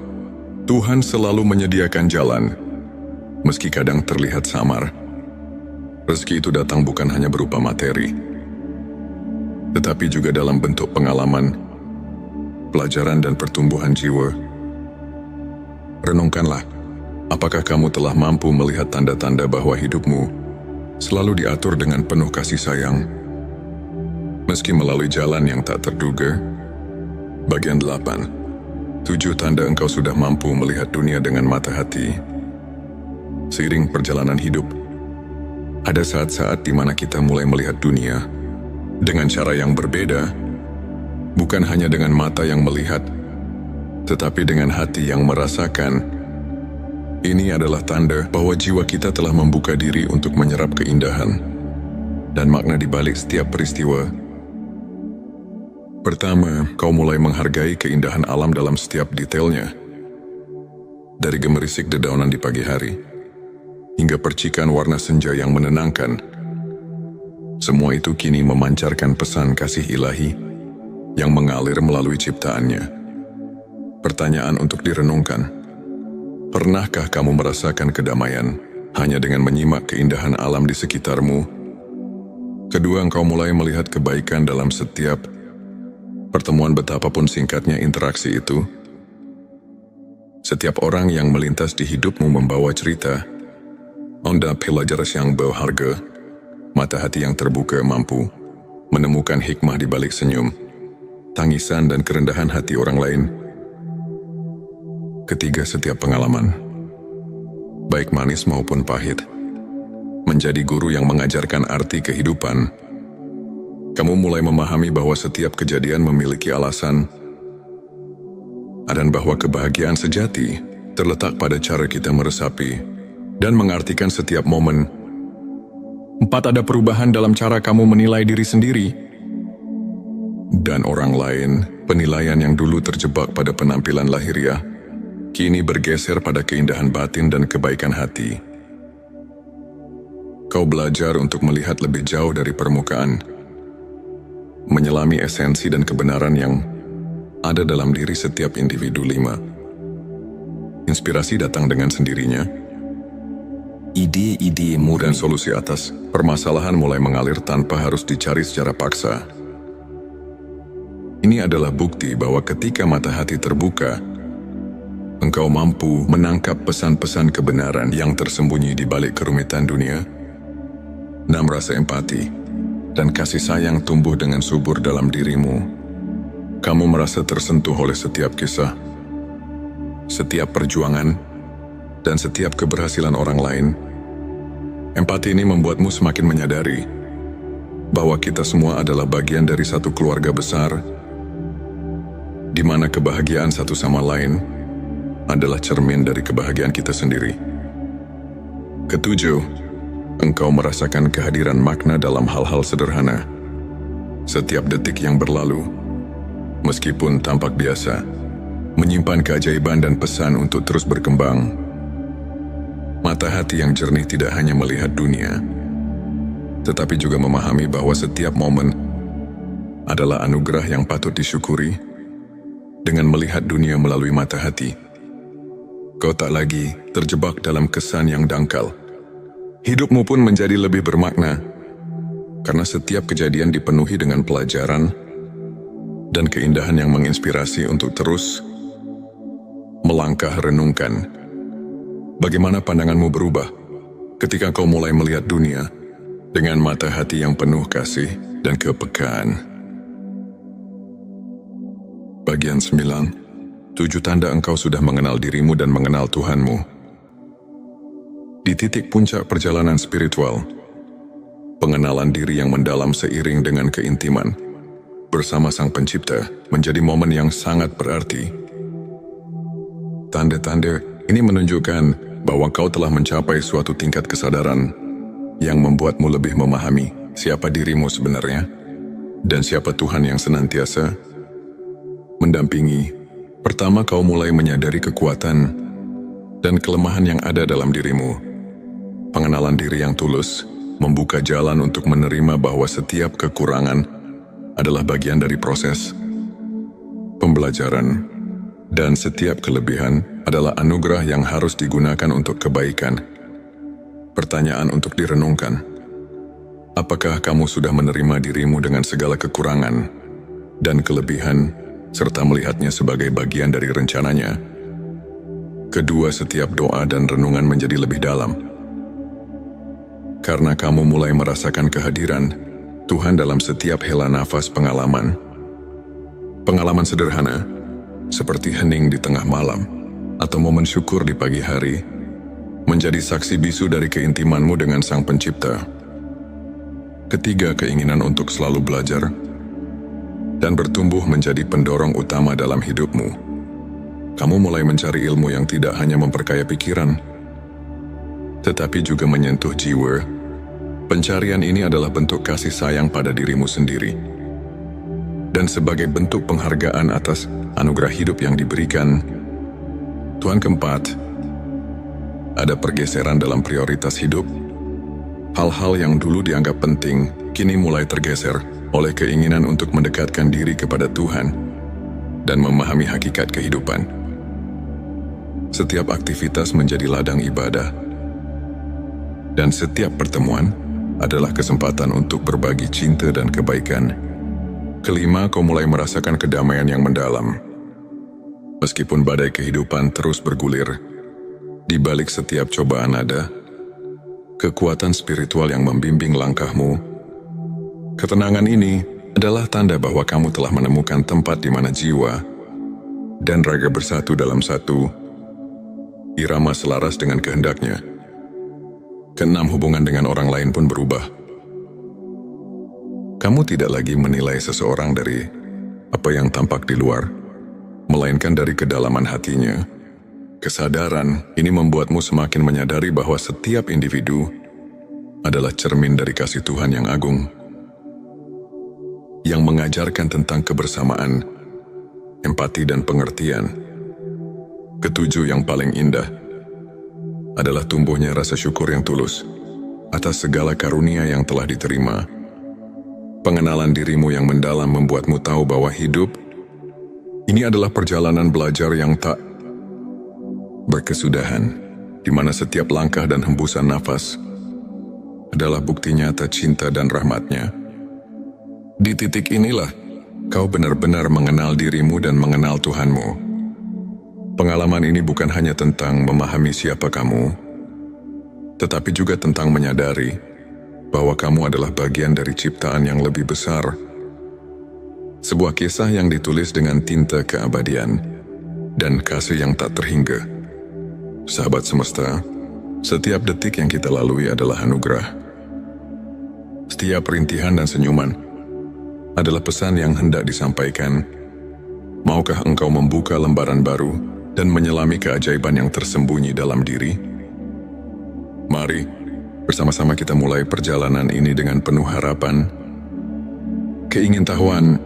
Tuhan selalu menyediakan jalan, meski kadang terlihat samar. Rezeki itu datang bukan hanya berupa materi, tetapi juga dalam bentuk pengalaman, pelajaran, dan pertumbuhan jiwa. Renungkanlah, apakah kamu telah mampu melihat tanda-tanda bahwa hidupmu selalu diatur dengan penuh kasih sayang, meski melalui jalan yang tak terduga? Bagian 8. 7 tanda engkau sudah mampu melihat dunia dengan mata hati Seiring perjalanan hidup, ada saat-saat di mana kita mulai melihat dunia dengan cara yang berbeda, bukan hanya dengan mata yang melihat, tetapi dengan hati yang merasakan. Ini adalah tanda bahwa jiwa kita telah membuka diri untuk menyerap keindahan dan makna di balik setiap peristiwa. Pertama, kau mulai menghargai keindahan alam dalam setiap detailnya. Dari gemerisik dedaunan di pagi hari, hingga percikan warna senja yang menenangkan. Semua itu kini memancarkan pesan kasih ilahi yang mengalir melalui ciptaannya. Pertanyaan untuk direnungkan. Pernahkah kamu merasakan kedamaian hanya dengan menyimak keindahan alam di sekitarmu? Kedua, engkau mulai melihat kebaikan dalam setiap pertemuan, betapapun singkatnya interaksi itu. Setiap orang yang melintas di hidupmu membawa cerita, onda pelajaran yang berharga, mata hati yang terbuka mampu menemukan hikmah di balik senyum, tangisan dan kerendahan hati orang lain. Ketiga, setiap pengalaman, baik manis maupun pahit, menjadi guru yang mengajarkan arti kehidupan. Kamu mulai memahami bahwa setiap kejadian memiliki alasan, dan bahwa kebahagiaan sejati terletak pada cara kita meresapi dan mengartikan setiap momen. 4, ada perubahan dalam cara kamu menilai diri sendiri dan orang lain. Penilaian yang dulu terjebak pada penampilan lahiriah, kini bergeser pada keindahan batin dan kebaikan hati. Kau belajar untuk melihat lebih jauh dari permukaan, menyelami esensi dan kebenaran yang ada dalam diri setiap individu. 5. Inspirasi datang dengan sendirinya. Ide-idemu dan solusi atas permasalahan mulai mengalir tanpa harus dicari secara paksa. Ini adalah bukti bahwa ketika mata hati terbuka, engkau mampu menangkap pesan-pesan kebenaran yang tersembunyi di balik kerumitan dunia. 6. Rasa empati dan kasih sayang tumbuh dengan subur dalam dirimu. Kamu merasa tersentuh oleh setiap kisah, setiap perjuangan, dan setiap keberhasilan orang lain. Empati ini membuatmu semakin menyadari bahwa kita semua adalah bagian dari satu keluarga besar, di mana kebahagiaan satu sama lain adalah cermin dari kebahagiaan kita sendiri. 7. Engkau merasakan kehadiran makna dalam hal-hal sederhana. Setiap detik yang berlalu, meskipun tampak biasa, menyimpan keajaiban dan pesan untuk terus berkembang. Mata hati yang jernih tidak hanya melihat dunia, tetapi juga memahami bahwa setiap momen adalah anugerah yang patut disyukuri. Dengan melihat dunia melalui mata hati, kau tak lagi terjebak dalam kesan yang dangkal. Hidupmu pun menjadi lebih bermakna, karena setiap kejadian dipenuhi dengan pelajaran dan keindahan yang menginspirasi untuk terus melangkah. Renungkan, bagaimana pandanganmu berubah ketika kau mulai melihat dunia dengan mata hati yang penuh kasih dan kepekaan. Bagian 9. 7 tanda engkau sudah mengenal dirimu dan mengenal Tuhanmu. Di titik puncak perjalanan spiritual, pengenalan diri yang mendalam seiring dengan keintiman bersama Sang Pencipta menjadi momen yang sangat berarti. Tanda-tanda ini menunjukkan bahwa kau telah mencapai suatu tingkat kesadaran yang membuatmu lebih memahami siapa dirimu sebenarnya dan siapa Tuhan yang senantiasa mendampingi. Pertama, kau mulai menyadari kekuatan dan kelemahan yang ada dalam dirimu. Pengenalan diri yang tulus membuka jalan untuk menerima bahwa setiap kekurangan adalah bagian dari proses pembelajaran, dan setiap kelebihan adalah anugerah yang harus digunakan untuk kebaikan. Pertanyaan untuk direnungkan. Apakah kamu sudah menerima dirimu dengan segala kekurangan dan kelebihan, serta melihatnya sebagai bagian dari rencananya? Kedua, setiap doa dan renungan menjadi lebih dalam, karena kamu mulai merasakan kehadiran Tuhan dalam setiap hela nafas. Pengalaman sederhana, seperti hening di tengah malam atau momen syukur di pagi hari, menjadi saksi bisu dari keintimanmu dengan Sang Pencipta. Ketiga, keinginan untuk selalu belajar dan bertumbuh menjadi pendorong utama dalam hidupmu. Kamu mulai mencari ilmu yang tidak hanya memperkaya pikiran, tetapi juga menyentuh jiwa. Pencarian ini adalah bentuk kasih sayang pada dirimu sendiri. Dan sebagai bentuk penghargaan atas anugerah hidup yang diberikan, Tuhan. Keempat, ada pergeseran dalam prioritas hidup. Hal-hal yang dulu dianggap penting, kini mulai tergeser oleh keinginan untuk mendekatkan diri kepada Tuhan dan memahami hakikat kehidupan. Setiap aktivitas menjadi ladang ibadah, dan setiap pertemuan adalah kesempatan untuk berbagi cinta dan kebaikan. Kelima, kau mulai merasakan kedamaian yang mendalam. Meskipun badai kehidupan terus bergulir, di balik setiap cobaan ada kekuatan spiritual yang membimbing langkahmu. Ketenangan ini adalah tanda bahwa kamu telah menemukan tempat di mana jiwa dan raga bersatu dalam satu irama selaras dengan kehendaknya. Keenam, hubungan dengan orang lain pun berubah. Kamu tidak lagi menilai seseorang dari apa yang tampak di luar, melainkan dari kedalaman hatinya. Kesadaran ini membuatmu semakin menyadari bahwa setiap individu adalah cermin dari kasih Tuhan yang agung, yang mengajarkan tentang kebersamaan, empati dan pengertian. Ketujuh, yang paling indah adalah tumbuhnya rasa syukur yang tulus atas segala karunia yang telah diterima. Pengenalan dirimu yang mendalam membuatmu tahu bahwa hidup ini adalah perjalanan belajar yang tak berkesudahan, di mana setiap langkah dan hembusan nafas adalah bukti nyata cinta dan rahmat-Nya. Di titik inilah kau benar-benar mengenal dirimu dan mengenal Tuhanmu. Pengalaman ini bukan hanya tentang memahami siapa kamu, tetapi juga tentang menyadari bahwa kamu adalah bagian dari ciptaan yang lebih besar. Sebuah kisah yang ditulis dengan tinta keabadian dan kasih yang tak terhingga. Sahabat semesta, setiap detik yang kita lalui adalah anugerah. Setiap rintihan dan senyuman adalah pesan yang hendak disampaikan. Maukah engkau membuka lembaran baru dan menyelami keajaiban yang tersembunyi dalam diri? Mari, bersama-sama kita mulai perjalanan ini dengan penuh harapan, keingintahuan,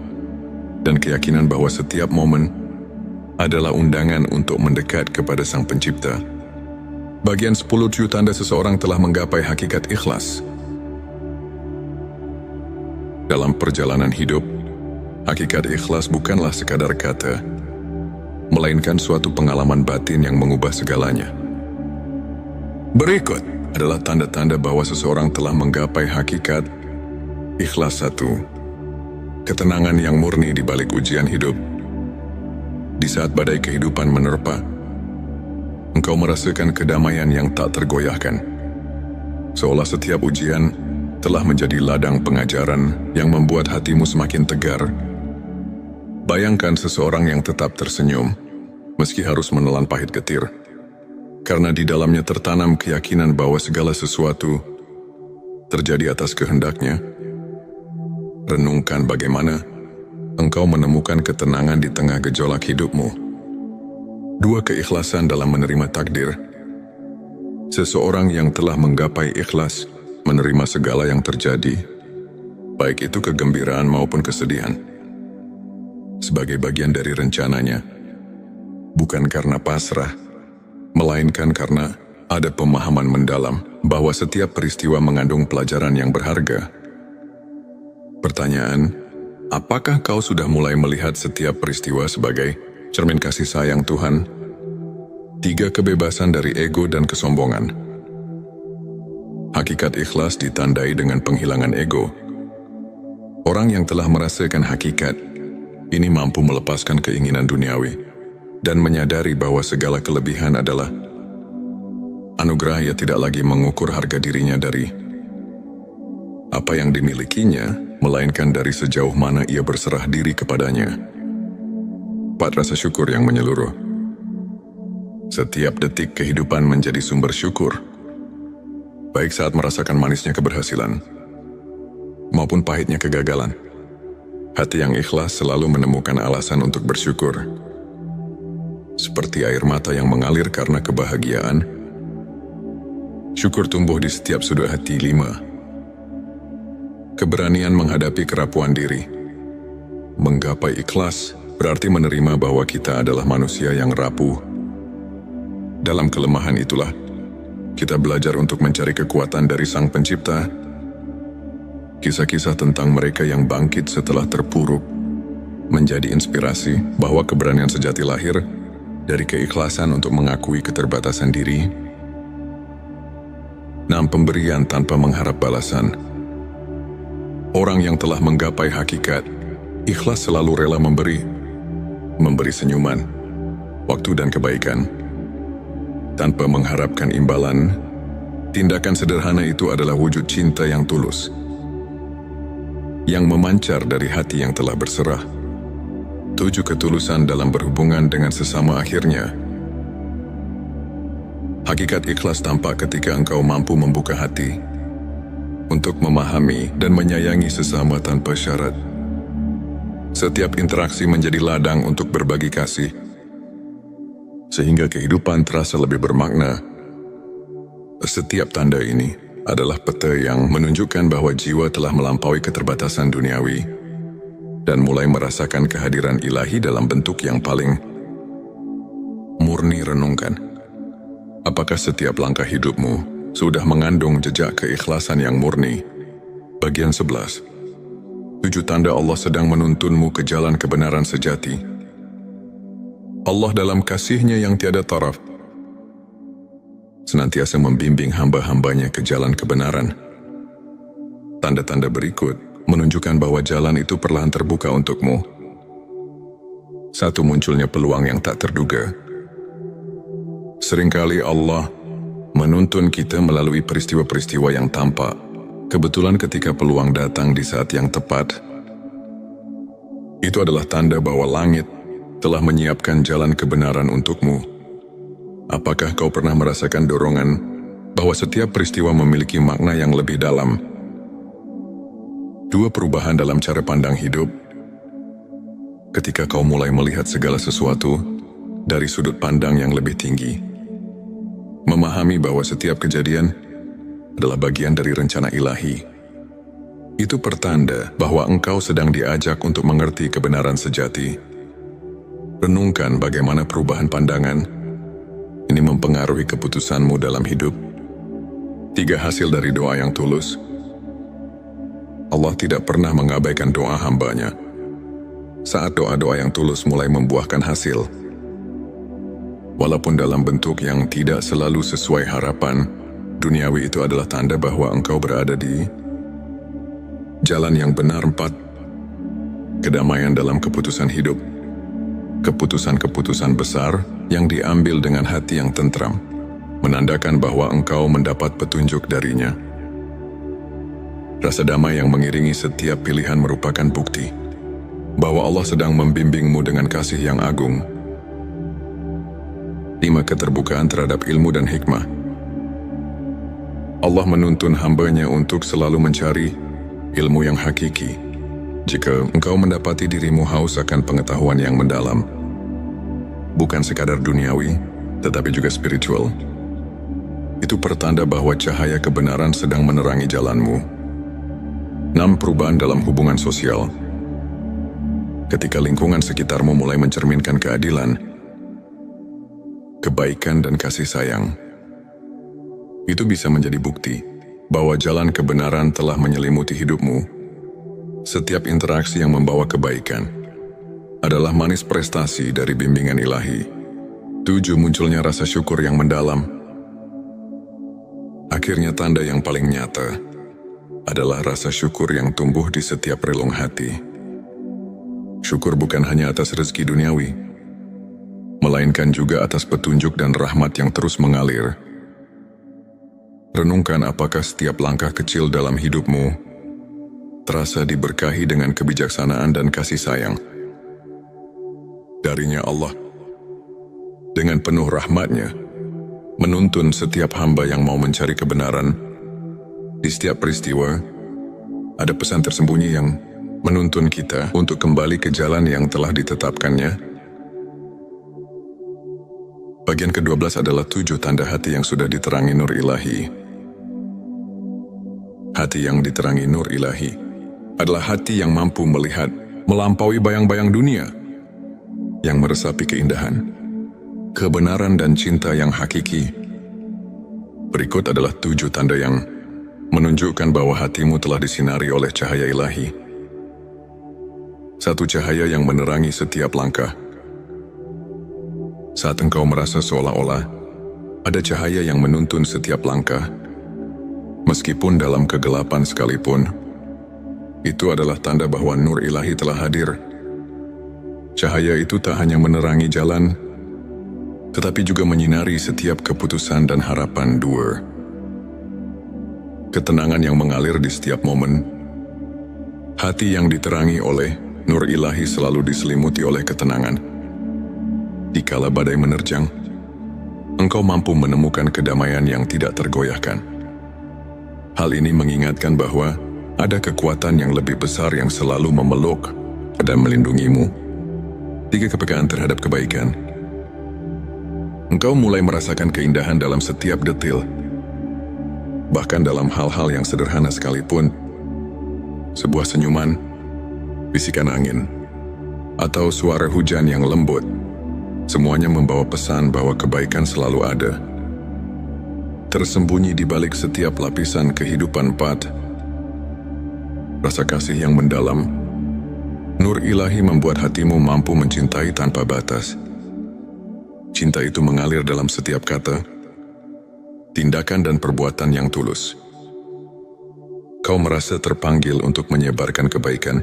dan keyakinan bahwa setiap momen adalah undangan untuk mendekat kepada Sang Pencipta. Bagian 10, tanda seseorang telah menggapai hakikat ikhlas. Dalam perjalanan hidup, hakikat ikhlas bukanlah sekadar kata, melainkan suatu pengalaman batin yang mengubah segalanya. Berikut adalah tanda-tanda bahwa seseorang telah menggapai hakikat ikhlas. 1. Ketenangan yang murni di balik ujian hidup. Di saat badai kehidupan menerpa, engkau merasakan kedamaian yang tak tergoyahkan. Seolah setiap ujian telah menjadi ladang pengajaran yang membuat hatimu semakin tegar. Bayangkan seseorang yang tetap tersenyum, meski harus menelan pahit getir, karena di dalamnya tertanam keyakinan bahwa segala sesuatu terjadi atas kehendak-Nya. Renungkan bagaimana engkau menemukan ketenangan di tengah gejolak hidupmu. 2. Keikhlasan dalam menerima takdir. Seseorang yang telah menggapai ikhlas menerima segala yang terjadi, baik itu kegembiraan maupun kesedihan, sebagai bagian dari rencananya, bukan karena pasrah, melainkan karena ada pemahaman mendalam bahwa setiap peristiwa mengandung pelajaran yang berharga. Pertanyaan, apakah kau sudah mulai melihat setiap peristiwa sebagai cermin kasih sayang Tuhan? 3. Kebebasan dari ego dan kesombongan. Hakikat ikhlas ditandai dengan penghilangan ego. Orang yang telah merasakan hakikat ini mampu melepaskan keinginan duniawi dan menyadari bahwa segala kelebihan adalah anugerah. Ia tidak lagi mengukur harga dirinya dari apa yang dimilikinya, melainkan dari sejauh mana ia berserah diri kepadanya. 4. Rasa syukur yang menyeluruh. Setiap detik kehidupan menjadi sumber syukur, baik saat merasakan manisnya keberhasilan, maupun pahitnya kegagalan. Hati yang ikhlas selalu menemukan alasan untuk bersyukur. Seperti air mata yang mengalir karena kebahagiaan, syukur tumbuh di setiap sudut hati. 5. Keberanian menghadapi kerapuan diri. Menggapai ikhlas berarti menerima bahwa kita adalah manusia yang rapuh. Dalam kelemahan itulah, kita belajar untuk mencari kekuatan dari Sang Pencipta. Kisah-kisah tentang mereka yang bangkit setelah terpuruk menjadi inspirasi bahwa keberanian sejati lahir dari keikhlasan untuk mengakui keterbatasan diri. 6. Pemberian tanpa mengharap balasan. Orang yang telah menggapai hakikat ikhlas selalu rela memberi senyuman, waktu dan kebaikan tanpa mengharapkan imbalan. Tindakan sederhana itu adalah wujud cinta yang tulus, yang memancar dari hati yang telah berserah. 7. Ketulusan dalam berhubungan dengan sesama. Akhirnya, hakikat ikhlas tampak ketika engkau mampu membuka hati untuk memahami dan menyayangi sesama tanpa syarat. Setiap interaksi menjadi ladang untuk berbagi kasih, sehingga kehidupan terasa lebih bermakna. Setiap tanda ini adalah peta yang menunjukkan bahwa jiwa telah melampaui keterbatasan duniawi dan mulai merasakan kehadiran ilahi dalam bentuk yang paling murni. Renungkan, apakah setiap langkah hidupmu sudah mengandung jejak keikhlasan yang murni? Bagian 11. 7 tanda Allah sedang menuntunmu ke jalan kebenaran sejati. Allah dalam kasih-Nya yang tiada taraf senantiasa membimbing hamba-hambanya ke jalan kebenaran. Tanda-tanda berikut menunjukkan bahwa jalan itu perlahan terbuka untukmu. 1. Munculnya peluang yang tak terduga. Seringkali Allah menuntun kita melalui peristiwa-peristiwa yang tampak kebetulan ketika peluang datang di saat yang tepat. Itu adalah tanda bahwa langit telah menyiapkan jalan kebenaran untukmu. Apakah kau pernah merasakan dorongan bahwa setiap peristiwa memiliki makna yang lebih dalam? 2. Perubahan dalam cara pandang hidup. Ketika kau mulai melihat segala sesuatu dari sudut pandang yang lebih tinggi, memahami bahwa setiap kejadian adalah bagian dari rencana ilahi, itu pertanda bahwa engkau sedang diajak untuk mengerti kebenaran sejati. Renungkan bagaimana perubahan pandangan ini mempengaruhi keputusanmu dalam hidup. 3. Hasil dari doa yang tulus. Allah tidak pernah mengabaikan doa hamba-Nya. Saat doa-doa yang tulus mulai membuahkan hasil, walaupun dalam bentuk yang tidak selalu sesuai harapan duniawi, itu adalah tanda bahwa engkau berada di jalan yang benar. 4. Kedamaian dalam keputusan hidup. Keputusan-keputusan besar yang diambil dengan hati yang tentram menandakan bahwa engkau mendapat petunjuk dari-Nya. Rasa damai yang mengiringi setiap pilihan merupakan bukti bahwa Allah sedang membimbingmu dengan kasih yang agung. 5. Keterbukaan terhadap ilmu dan hikmah. Allah menuntun hamba-Nya untuk selalu mencari ilmu yang hakiki. Jika engkau mendapati dirimu haus akan pengetahuan yang mendalam, bukan sekadar duniawi, tetapi juga spiritual, itu pertanda bahwa cahaya kebenaran sedang menerangi jalanmu. 6. Perubahan dalam hubungan sosial. Ketika lingkungan sekitarmu mulai mencerminkan keadilan, kebaikan dan kasih sayang, itu bisa menjadi bukti bahwa jalan kebenaran telah menyelimuti hidupmu. Setiap interaksi yang membawa kebaikan adalah manis prestasi dari bimbingan ilahi. 7. Munculnya rasa syukur yang mendalam. Akhirnya tanda yang paling nyata adalah rasa syukur yang tumbuh di setiap relung hati. Syukur bukan hanya atas rezeki duniawi, melainkan juga atas petunjuk dan rahmat yang terus mengalir. Renungkan apakah setiap langkah kecil dalam hidupmu terasa diberkahi dengan kebijaksanaan dan kasih sayang dari-Nya Allah. dengan penuh rahmat-Nya, menuntun setiap hamba yang mau mencari kebenaran. Di setiap peristiwa, ada pesan tersembunyi yang menuntun kita untuk kembali ke jalan yang telah ditetapkannya. Bagian ke-12 adalah 7 tanda hati yang sudah diterangi nur ilahi. Hati yang diterangi nur ilahi adalah hati yang mampu melihat melampaui bayang-bayang dunia, yang meresapi keindahan, kebenaran dan cinta yang hakiki. Berikut adalah 7 tanda yang menunjukkan bahwa hatimu telah disinari oleh cahaya ilahi. Satu cahaya yang menerangi setiap langkah. Saat engkau merasa seolah-olah ada cahaya yang menuntun setiap langkah, meskipun dalam kegelapan sekalipun, itu adalah tanda bahwa nur ilahi telah hadir. Cahaya itu tak hanya menerangi jalan, tetapi juga menyinari setiap keputusan dan harapan. 2. Ketenangan yang mengalir di setiap momen. Hati yang diterangi oleh nur ilahi selalu diselimuti oleh ketenangan. Dikala badai menerjang, engkau mampu menemukan kedamaian yang tidak tergoyahkan. Hal ini mengingatkan bahwa ada kekuatan yang lebih besar yang selalu memeluk dan melindungimu. 3. Kepekaan terhadap kebaikan. Engkau mulai merasakan keindahan dalam setiap detil. Bahkan dalam hal-hal yang sederhana sekalipun, sebuah senyuman, bisikan angin, atau suara hujan yang lembut, semuanya membawa pesan bahwa kebaikan selalu ada. Tersembunyi di balik setiap lapisan kehidupan 4. Rasa kasih yang mendalam. Nur ilahi membuat hatimu mampu mencintai tanpa batas. Cinta itu mengalir dalam setiap kata, tindakan dan perbuatan yang tulus. Kau merasa terpanggil untuk menyebarkan kebaikan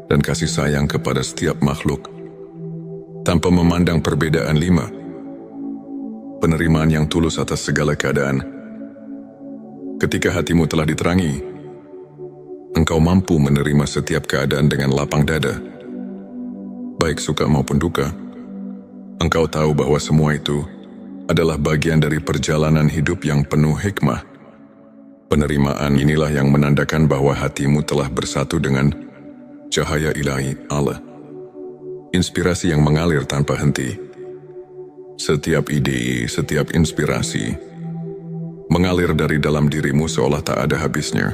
dan kasih sayang kepada setiap makhluk, tanpa memandang perbedaan. 5. Penerimaan yang tulus atas segala keadaan. Ketika hatimu telah diterangi, engkau mampu menerima setiap keadaan dengan lapang dada. Baik suka maupun duka, engkau tahu bahwa semua itu adalah bagian dari perjalanan hidup yang penuh hikmah. Penerimaan inilah yang menandakan bahwa hatimu telah bersatu dengan cahaya ilahi Allah. Inspirasi yang mengalir tanpa henti. Setiap ide, setiap inspirasi mengalir dari dalam dirimu seolah tak ada habisnya.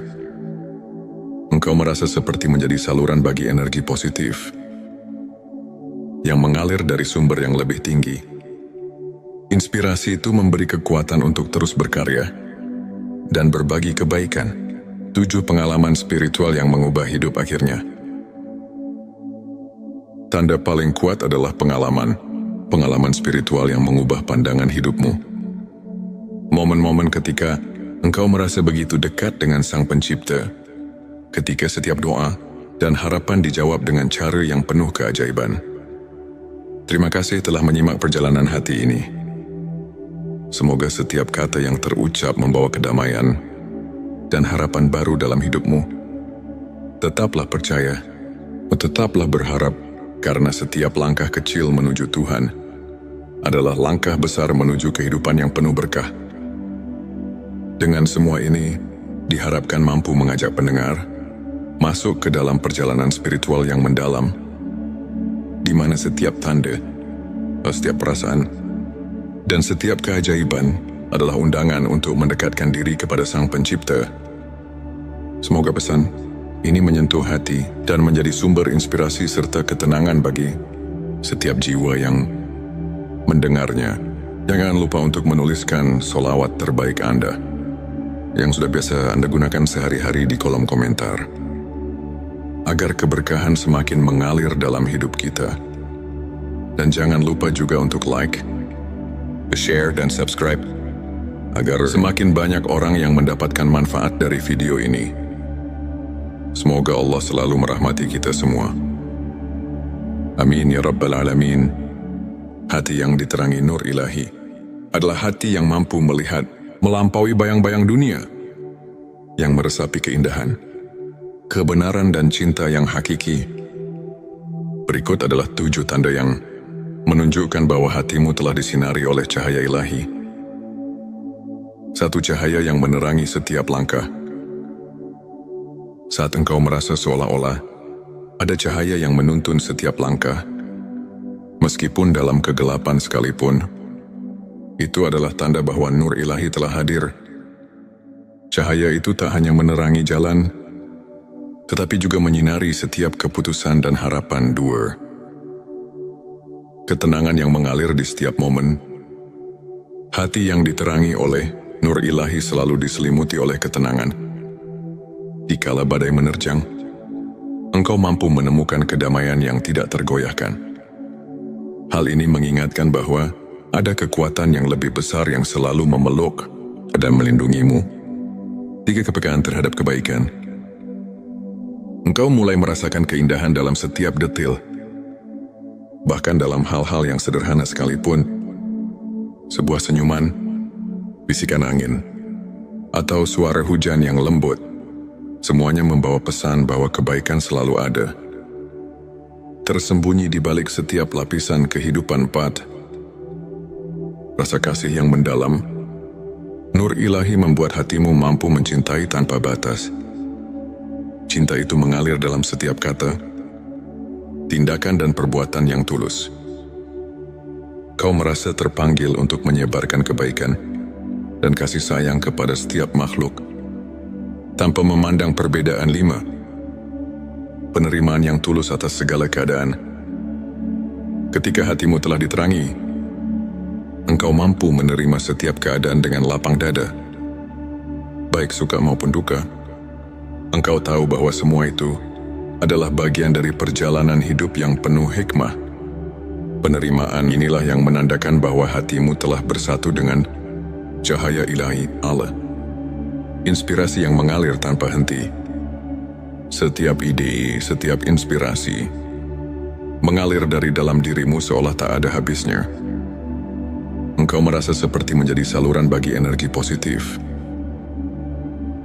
Engkau merasa seperti menjadi saluran bagi energi positif yang mengalir dari sumber yang lebih tinggi. Inspirasi itu memberi kekuatan untuk terus berkarya dan berbagi kebaikan. 7 pengalaman spiritual yang mengubah hidup akhirnya. Tanda paling kuat adalah pengalaman spiritual yang mengubah pandangan hidupmu. Momen-momen ketika engkau merasa begitu dekat dengan Sang Pencipta, ketika setiap doa dan harapan dijawab dengan cara yang penuh keajaiban. Terima kasih telah menyimak perjalanan hati ini. Semoga setiap kata yang terucap membawa kedamaian dan harapan baru dalam hidupmu. Tetaplah percaya, tetaplah berharap, karena setiap langkah kecil menuju Tuhan adalah langkah besar menuju kehidupan yang penuh berkah. Dengan semua ini, diharapkan mampu mengajak pendengar masuk ke dalam perjalanan spiritual yang mendalam, di mana setiap tanda, setiap perasaan, dan setiap keajaiban adalah undangan untuk mendekatkan diri kepada Sang Pencipta. Semoga pesan ini menyentuh hati dan menjadi sumber inspirasi serta ketenangan bagi setiap jiwa yang mendengarnya. Jangan lupa untuk menuliskan solawat terbaik Anda yang sudah biasa Anda gunakan sehari-hari di kolom komentar, agar keberkahan semakin mengalir dalam hidup kita. Dan jangan lupa juga untuk like, share dan subscribe, agar semakin banyak orang yang mendapatkan manfaat dari video ini. Semoga Allah selalu merahmati kita semua. Amin ya Rabbal Alamin. Hati yang diterangi nur ilahi adalah hati yang mampu melihat melampaui bayang-bayang dunia, yang meresapi keindahan, kebenaran dan cinta yang hakiki. Berikut adalah 7 tanda yang menunjukkan bahwa hatimu telah disinari oleh cahaya ilahi. Satu cahaya yang menerangi setiap langkah. Saat engkau merasa seolah-olah ada cahaya yang menuntun setiap langkah, meskipun dalam kegelapan sekalipun, itu adalah tanda bahwa nur ilahi telah hadir. Cahaya itu tak hanya menerangi jalan, tetapi juga menyinari setiap keputusan dan harapan. 2. Ketenangan yang mengalir di setiap momen. Hati yang diterangi oleh nur ilahi selalu diselimuti oleh ketenangan. Dikala badai menerjang, engkau mampu menemukan kedamaian yang tidak tergoyahkan. Hal ini mengingatkan bahwa ada kekuatan yang lebih besar yang selalu memeluk dan melindungimu. 3. Kepekaan terhadap kebaikan. Engkau mulai merasakan keindahan dalam setiap detil. Bahkan dalam hal-hal yang sederhana sekalipun. Sebuah senyuman, bisikan angin, atau suara hujan yang lembut, semuanya membawa pesan bahwa kebaikan selalu ada. Tersembunyi di balik setiap lapisan kehidupan rasa kasih yang mendalam. Nur ilahi membuat hatimu mampu mencintai tanpa batas. Cinta itu mengalir dalam setiap kata, tindakan dan perbuatan yang tulus. Kau merasa terpanggil untuk menyebarkan kebaikan dan kasih sayang kepada setiap makhluk, tanpa memandang perbedaan. 5. Penerimaan yang tulus atas segala keadaan. Ketika hatimu telah diterangi, engkau mampu menerima setiap keadaan dengan lapang dada. Baik suka maupun duka, engkau tahu bahwa semua itu adalah bagian dari perjalanan hidup yang penuh hikmah. Penerimaan inilah yang menandakan bahwa hatimu telah bersatu dengan cahaya ilahi Allah. Inspirasi yang mengalir tanpa henti. Setiap ide, setiap inspirasi mengalir dari dalam dirimu seolah tak ada habisnya. Engkau merasa seperti menjadi saluran bagi energi positif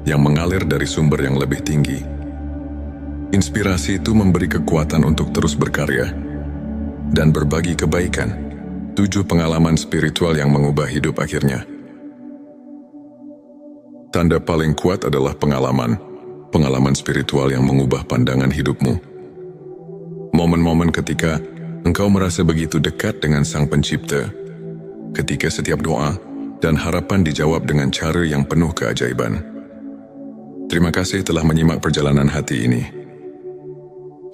yang mengalir dari sumber yang lebih tinggi. Inspirasi itu memberi kekuatan untuk terus berkarya dan berbagi kebaikan. 7. Pengalaman spiritual yang mengubah hidup akhirnya. Tanda paling kuat adalah pengalaman spiritual yang mengubah pandangan hidupmu. Momen-momen ketika engkau merasa begitu dekat dengan Sang Pencipta, ketika setiap doa dan harapan dijawab dengan cara yang penuh keajaiban. Terima kasih telah menyimak perjalanan hati ini.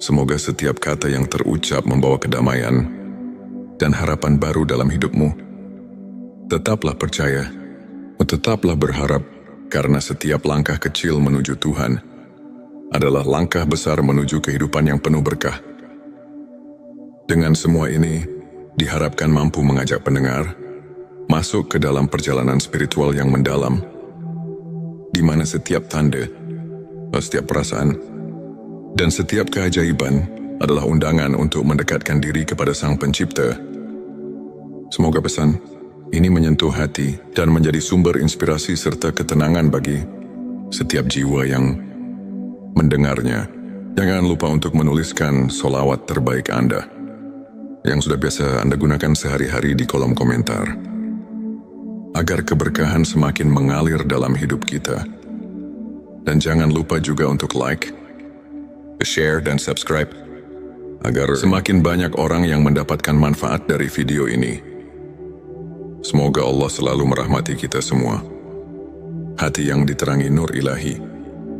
Semoga setiap kata yang terucap membawa kedamaian dan harapan baru dalam hidupmu. Tetaplah percaya, tetaplah berharap, karena setiap langkah kecil menuju Tuhan adalah langkah besar menuju kehidupan yang penuh berkah. Dengan semua ini, diharapkan mampu mengajak pendengar masuk ke dalam perjalanan spiritual yang mendalam, di mana setiap tanda, setiap perasaan, dan setiap keajaiban adalah undangan untuk mendekatkan diri kepada Sang Pencipta. Semoga pesan ini menyentuh hati dan menjadi sumber inspirasi serta ketenangan bagi setiap jiwa yang mendengarnya. Jangan lupa untuk menuliskan solawat terbaik Anda yang sudah biasa Anda gunakan sehari-hari di kolom komentar, agar keberkahan semakin mengalir dalam hidup kita. Dan jangan lupa juga untuk like, share, dan subscribe, agar semakin banyak orang yang mendapatkan manfaat dari video ini. Semoga Allah selalu merahmati kita semua. Hati yang diterangi nur ilahi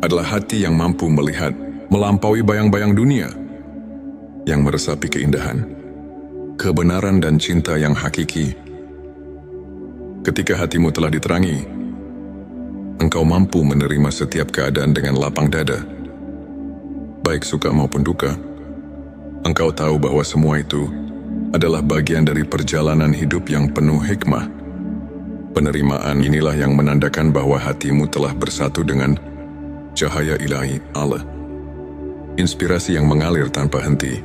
adalah hati yang mampu melihat melampaui bayang-bayang dunia, yang meresapi keindahan, kebenaran, dan cinta yang hakiki. Ketika hatimu telah diterangi, engkau mampu menerima setiap keadaan dengan lapang dada. Baik suka maupun duka, engkau tahu bahwa semua itu adalah bagian dari perjalanan hidup yang penuh hikmah. Penerimaan inilah yang menandakan bahwa hatimu telah bersatu dengan cahaya ilahi Allah. Inspirasi yang mengalir tanpa henti.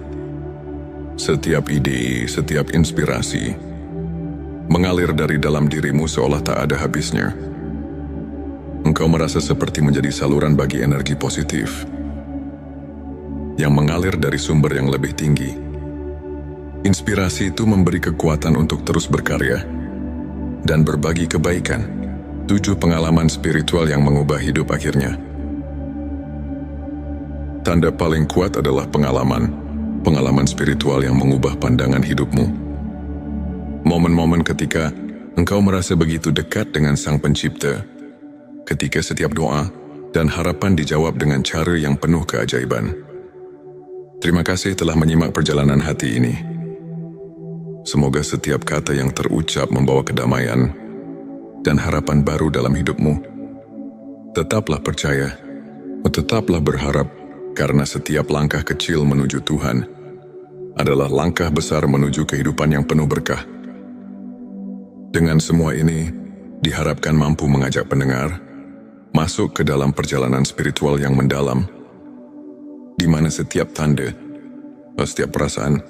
Setiap ide, setiap inspirasi mengalir dari dalam dirimu seolah tak ada habisnya. Engkau merasa seperti menjadi saluran bagi energi positif yang mengalir dari sumber yang lebih tinggi. Inspirasi itu memberi kekuatan untuk terus berkarya dan berbagi kebaikan. 7 pengalaman spiritual yang mengubah hidup akhirnya. Tanda paling kuat adalah pengalaman spiritual yang mengubah pandangan hidupmu. Momen-momen ketika engkau merasa begitu dekat dengan Sang Pencipta, ketika setiap doa dan harapan dijawab dengan cara yang penuh keajaiban. Terima kasih telah menyimak perjalanan hati ini. Semoga setiap kata yang terucap membawa kedamaian dan harapan baru dalam hidupmu. Tetaplah percaya, tetaplah berharap, karena setiap langkah kecil menuju Tuhan adalah langkah besar menuju kehidupan yang penuh berkah. Dengan semua ini, diharapkan mampu mengajak pendengar masuk ke dalam perjalanan spiritual yang mendalam, di mana setiap tanda, setiap perasaan,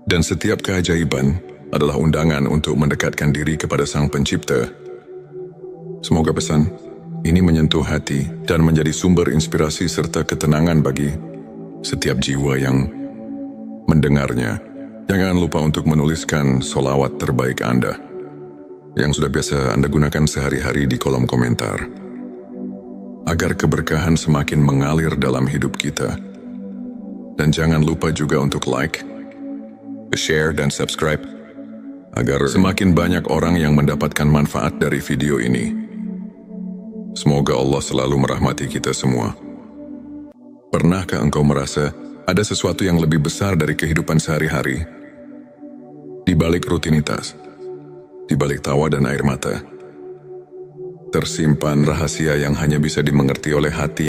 dan setiap keajaiban adalah undangan untuk mendekatkan diri kepada Sang Pencipta. Semoga pesan ini menyentuh hati dan menjadi sumber inspirasi serta ketenangan bagi setiap jiwa yang mendengarnya. Jangan lupa untuk menuliskan solawat terbaik Anda yang sudah biasa Anda gunakan sehari-hari di kolom komentar, agar keberkahan semakin mengalir dalam hidup kita. Dan jangan lupa juga untuk like, share, dan subscribe, agar semakin banyak orang yang mendapatkan manfaat dari video ini. Semoga Allah selalu merahmati kita semua. Pernahkah engkau merasa ada sesuatu yang lebih besar dari kehidupan sehari-hari? Di balik rutinitas, di balik tawa dan air mata, tersimpan rahasia yang hanya bisa dimengerti oleh hati